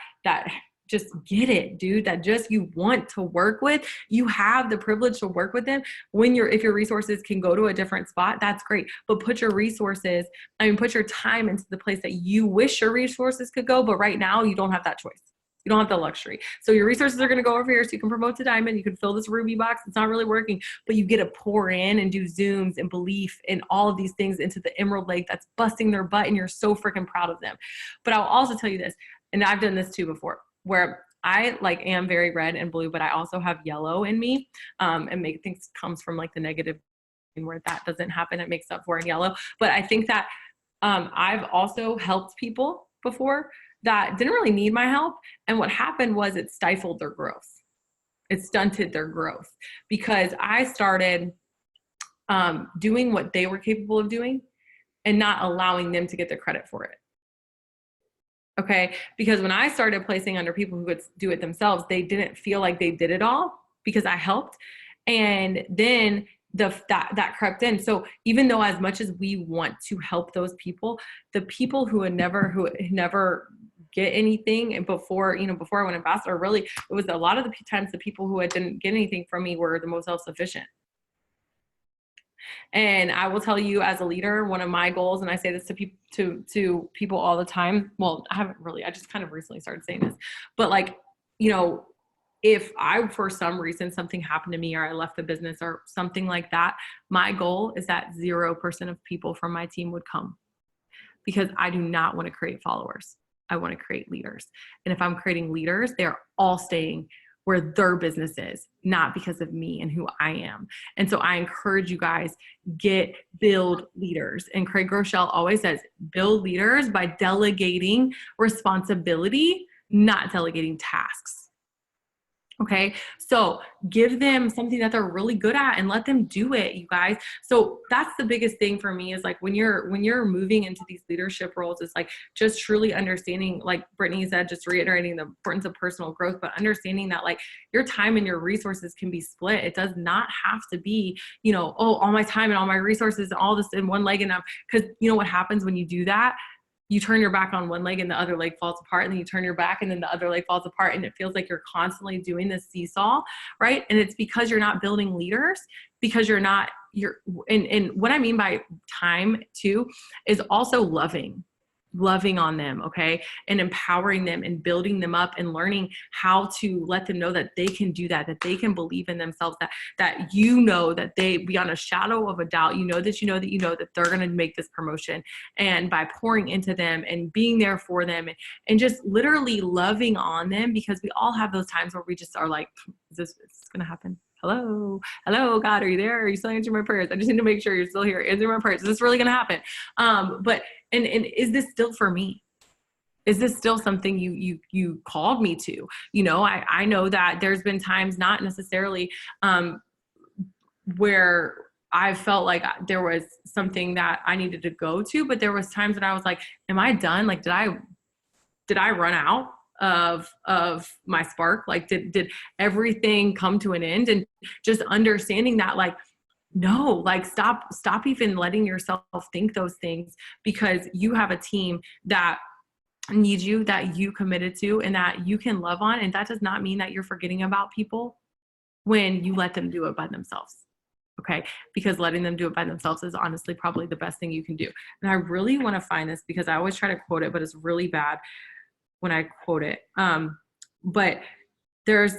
[SPEAKER 2] just get it, dude, that just you want to work with. You have the privilege to work with them. If your resources can go to a different spot, that's great. But put your time into the place that you wish your resources could go. But right now you don't have that choice. You don't have the luxury. So your resources are going to go over here so you can promote to diamond. You can fill this ruby box. It's not really working, but you get to pour in and do Zooms and belief and all of these things into the emerald leg that's busting their butt, and you're so freaking proud of them. But I'll also tell you this, and I've done this too before, where I like am very red and blue, but I also have yellow in me, and make things comes from like the negative, where that doesn't happen, it makes up for in yellow. But I think that I've also helped people before that didn't really need my help. And what happened was it stifled their growth. It stunted their growth because I started doing what they were capable of doing and not allowing them to get the credit for it. Okay. Because when I started placing under people who could do it themselves, they didn't feel like they did it all because I helped. And then that crept in. So even though as much as we want to help those people, the people who never get anything, and before I went ambassador, really, it was a lot of the times the people who didn't get anything from me were the most self-sufficient. And I will tell you, as a leader, one of my goals, and I say this to people all the time. Well, I just kind of recently started saying this, but like, if for some reason something happened to me or I left the business or something like that, my goal is that 0% of people from my team would come, because I do not want to create followers. I want to create leaders. And if I'm creating leaders, they're all staying where their business is, not because of me and who I am. And so I encourage you guys, build leaders. And Craig Groeschel always says, build leaders by delegating responsibility, not delegating tasks. Okay. So give them something that they're really good at and let them do it, you guys. So that's the biggest thing for me, is like when you're moving into these leadership roles, it's like just truly understanding, like Brittani said, just reiterating the importance of personal growth, but understanding that like your time and your resources can be split. It does not have to be, all my time and all my resources and all this in one leg. And because what happens when you do that? You turn your back on one leg and the other leg falls apart, and then you turn your back and then the other leg falls apart, and it feels like you're constantly doing this seesaw, right? And it's because you're not building leaders, because and what I mean by time too is also loving on them, okay? And empowering them and building them up and learning how to let them know that they can do that they can believe in themselves, that that they, beyond a shadow of a doubt, that they're going to make this promotion. And by pouring into them and being there for them and just literally loving on them, because we all have those times where we just are like, is this going to happen? Hello, God, are you there? Are you still answering my prayers? I just need to make sure you're still here. Answering my prayers. Is this really going to happen? But is this still for me? Is this still something you called me to? I know that there's been times, not necessarily where I felt like there was something that I needed to go to, but there was times when I was like, am I done? Like, did I run out of my spark? Like, did everything come to an end? And just understanding that, like, no, like stop even letting yourself think those things, because you have a team that needs you, that you committed to, and that you can love on. And that does not mean that you're forgetting about people when you let them do it by themselves. Okay. Because letting them do it by themselves is honestly probably the best thing you can do. And I really want to find this because I always try to quote it, but it's really bad when I quote it. But there's,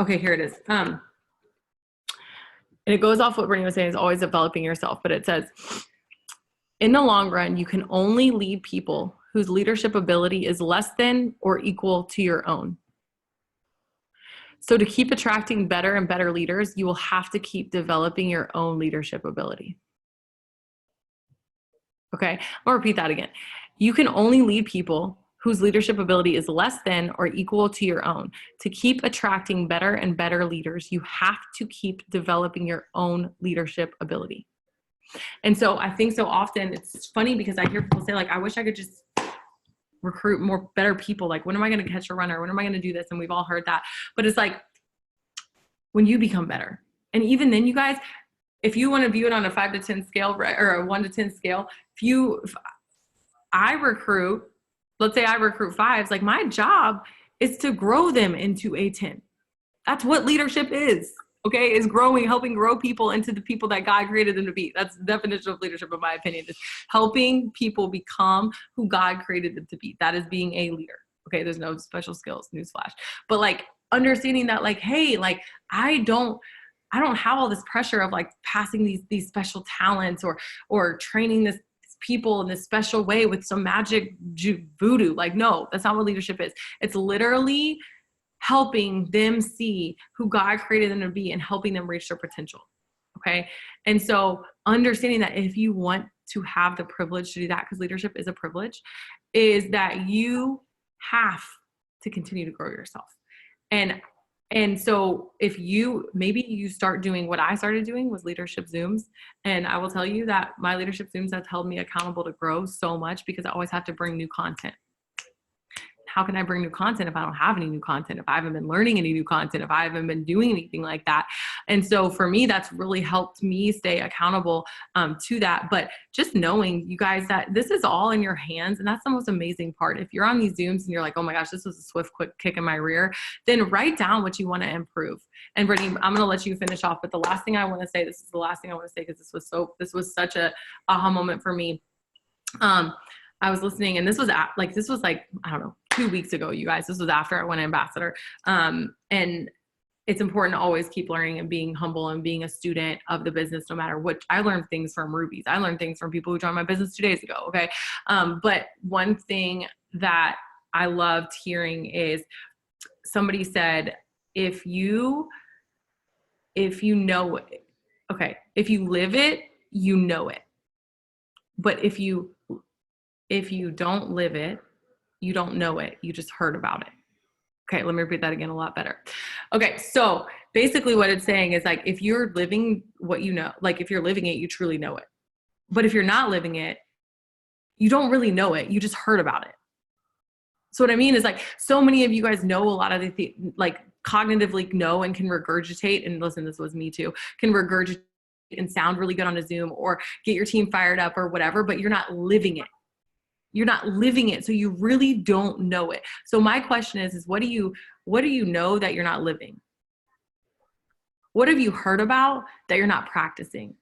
[SPEAKER 2] okay, here it is. And it goes off what Brittani was saying, is always developing yourself. But it says, in the long run, you can only lead people whose leadership ability is less than or equal to your own. So to keep attracting better and better leaders, you will have to keep developing your own leadership ability. Okay, I'll repeat that again. You can only lead people whose leadership ability is less than or equal to your own. To keep attracting better and better leaders, you have to keep developing your own leadership ability. And so I think so often it's funny because I hear people say, like, I wish I could just recruit more better people. Like, when am I going to catch a runner? When am I going to do this? And we've all heard that. But it's like, when you become better. And even then, you guys, if you want to view it on a 5 to 10 scale, or a 1 to 10 scale, if I recruit, let's say I recruit 5s, like my job is to grow them into a 10. That's what leadership is. Okay, is growing, helping grow people into the people that God created them to be. That's the definition of leadership, in my opinion, is helping people become who God created them to be. That is being a leader. Okay, there's no special skills, newsflash. But like understanding that, like, hey, like I don't have all this pressure of like passing these special talents or training this people in this special way with some magic voodoo. Like, no, that's not what leadership is. It's literally helping them see who God created them to be and helping them reach their potential. Okay. And so understanding that if you want to have the privilege to do that, because leadership is a privilege, is that you have to continue to grow yourself. And so if maybe you start doing what I started doing, was leadership Zooms. And I will tell you that my leadership Zooms has held me accountable to grow so much, because I always have to bring new content. How can I bring new content if I don't have any new content, if I haven't been learning any new content, if I haven't been doing anything like that? And so for me, that's really helped me stay accountable to that. But just knowing, you guys, that this is all in your hands. And that's the most amazing part. If you're on these Zooms and you're like, oh my gosh, this was a swift, quick kick in my rear, then write down what you want to improve. And Brittani, I'm going to let you finish off. But the last thing I want to say, this is the last thing I want to say, because this was such a aha moment for me. I was listening, and this was like, I don't know, 2 weeks ago, you guys. This was after I went ambassador. And it's important to always keep learning and being humble and being a student of the business, no matter what. I learned things from rubies. I learned things from people who joined my business 2 days ago. Okay. But one thing that I loved hearing is somebody said, if you know it, okay, if you live it, you know it. But if you don't live it, you don't know it. You just heard about it. Okay, let me repeat that again a lot better. Okay, so basically what it's saying is, like, if you're living what you know, like if you're living it, you truly know it. But if you're not living it, you don't really know it. You just heard about it. So what I mean is, like, so many of you guys know a lot of the like cognitively know and can regurgitate, and listen, this was me too, can regurgitate and sound really good on a Zoom or get your team fired up or whatever, but you're not living it. You're not living it. So you really don't know it. So my question is what do you know that you're not living? What have you heard about that you're not practicing?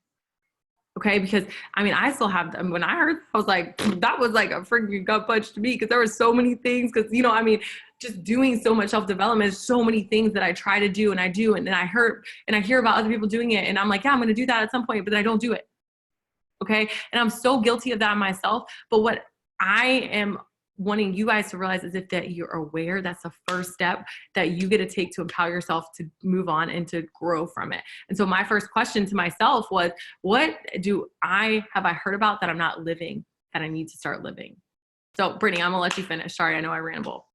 [SPEAKER 2] Okay. Because I mean, I still have, when I heard, I was like, that was like a freaking gut punch to me, because there were so many things, because, you know, I mean, just doing so much self-development, so many things that I try to do and I do. And then I hear about other people doing it. And I'm like, yeah, I'm going to do that at some point, but then I don't do it. Okay. And I'm so guilty of that myself. But what I am wanting you guys to realize is that you're aware, that's the first step that you get to take to empower yourself to move on and to grow from it. And so my first question to myself was, what have I heard about that I'm not living, that I need to start living? So Brittani, I'm gonna let you finish. Sorry, I know I ramble.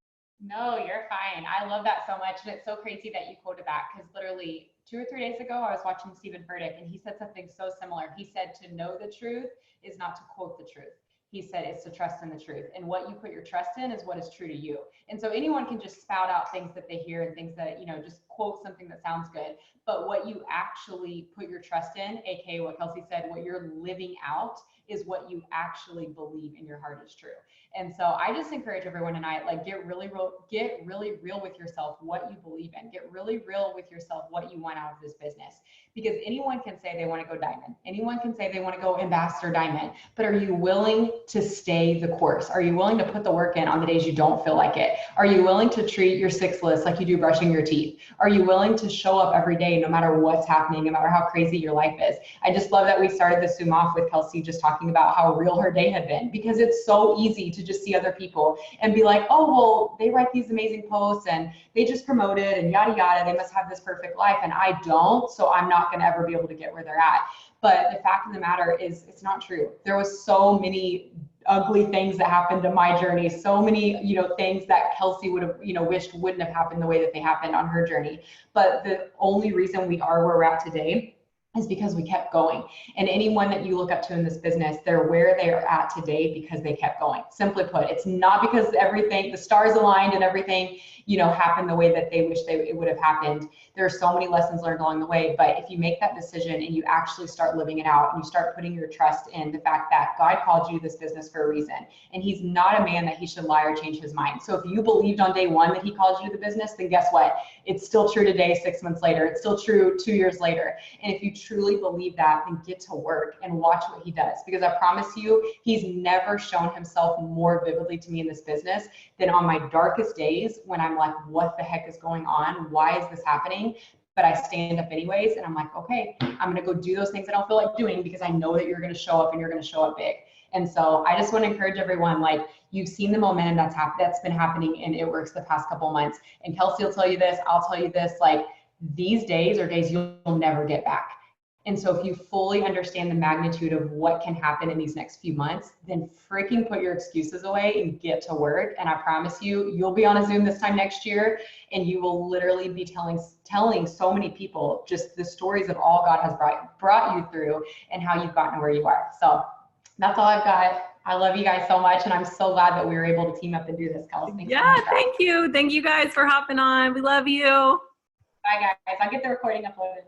[SPEAKER 1] No, you're fine. I love that so much. And it's so crazy that you quoted that, because literally 2 or 3 days ago, I was watching Stephen Furtick, and he said something so similar. He said to know the truth is not to quote the truth. He said it's to trust in the truth, and what you put your trust in is what is true to you. And so anyone can just spout out things that they hear and things that, you know, just quote something that sounds good, but what you actually put your trust in, aka what Kelsey said, what you're living out is what you actually believe in your heart is true. And so I just encourage everyone tonight, like get really real with yourself, what you believe in. Get really real with yourself, what you want out of this business. Because anyone can say they want to go diamond. Anyone can say they want to go ambassador diamond, but are you willing to stay the course? Are you willing to put the work in on the days you don't feel like it? Are you willing to treat your 6 list like you do brushing your teeth? Are you willing to show up every day, no matter what's happening, no matter how crazy your life is? I just love that we started this Zoom off with Kelsey just talking about how real her day had been, because it's so easy to just see other people and be like, oh, well, they write these amazing posts and they just promote it and yada, yada. They must have this perfect life. And I don't, so I'm not going to ever be able to get where they're at. But the fact of the matter is it's not true. There was so many ugly things that happened to my journey, so many, things that Kelsey would have, wished wouldn't have happened the way that they happened on her journey. But the only reason we are where we're at today is because we kept going. And anyone that you look up to in this business, they're where they are at today because they kept going. Simply put, it's not because the stars aligned and everything, happened the way that they wish it would have happened. There are so many lessons learned along the way, but if you make that decision and you actually start living it out and you start putting your trust in the fact that God called you this business for a reason, and he's not a man that he should lie or change his mind. So if you believed on day one that he called you to the business, then guess what? It's still true today, 6 months later. It's still true 2 years later. And if you truly believe that, then get to work and watch what he does. Because I promise you, he's never shown himself more vividly to me in this business than on my darkest days when I'm like, what the heck is going on? Why is this happening? But I stand up anyways, and I'm like, okay, I'm going to go do those things I don't feel like doing because I know that you're going to show up and you're going to show up big. And so I just want to encourage everyone, like, you've seen the momentum that's been happening in It Works the past couple months. And Kelsey will tell you this, I'll tell you this, like, these days are days you'll never get back. And so if you fully understand the magnitude of what can happen in these next few months, then freaking put your excuses away and get to work. And I promise you, you'll be on a Zoom this time next year, and you will literally be telling so many people just the stories of all God has brought you through and how you've gotten where you are. So that's all I've got. I love you guys so much, and I'm so glad that we were able to team up and do this, Kelsey.
[SPEAKER 2] Yeah, thank you. Thank you guys for hopping on. We love you.
[SPEAKER 1] Bye, guys. I'll get the recording uploaded.